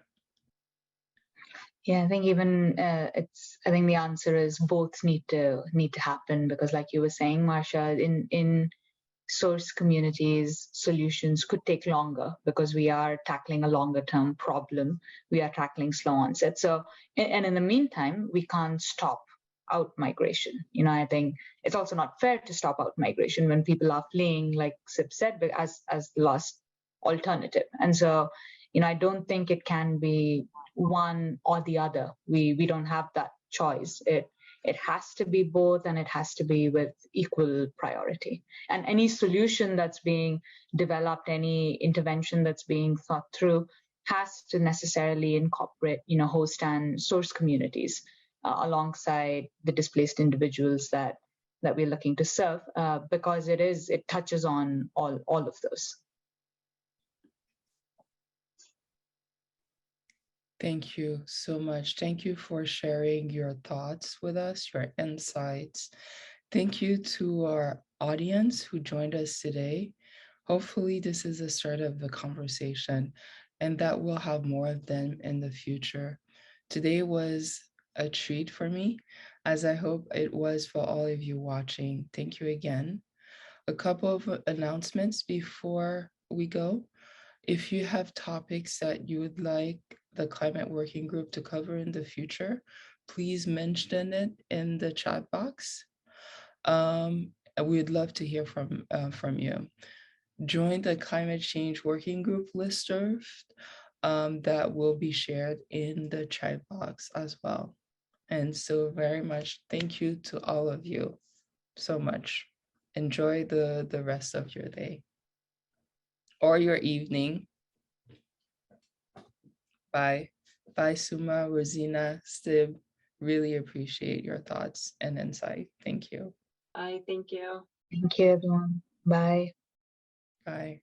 Yeah, I think even I think the answer is both need to happen, because like you were saying, Marsha, in source communities, solutions could take longer because we are tackling a longer term problem. We are tackling slow onset. So, and in the meantime, we can't stop out migration. You know, I think it's also not fair to stop out migration when people are fleeing, like Sib said, as the last alternative. And so, you know, I don't think it can be one or the other. We don't have that choice. It has to be both, and it has to be with equal priority. And any solution that's being developed, any intervention that's being thought through, has to necessarily incorporate, you know, host and source communities alongside the displaced individuals that we're looking to serve, because it touches on all of those. Thank you so much. Thank you for sharing your thoughts with us, your insights. Thank you to our audience who joined us today. Hopefully this is the start of the conversation, and that we'll have more of them in the future. Today was a treat for me, as I hope it was for all of you watching. Thank you again. A couple of announcements before we go. If you have topics that you would like the climate working group to cover in the future, please mention it in the chat box. We'd love to hear from you. Join the climate change working group listserv that will be shared in the chat box as well. And so very much thank you to all of you so much. Enjoy the rest of your day or your evening. Bye. Bye, Suma, Rozina, Sib. Really appreciate your thoughts and insight. Thank you. Thank you. Thank you, everyone. Bye. Bye.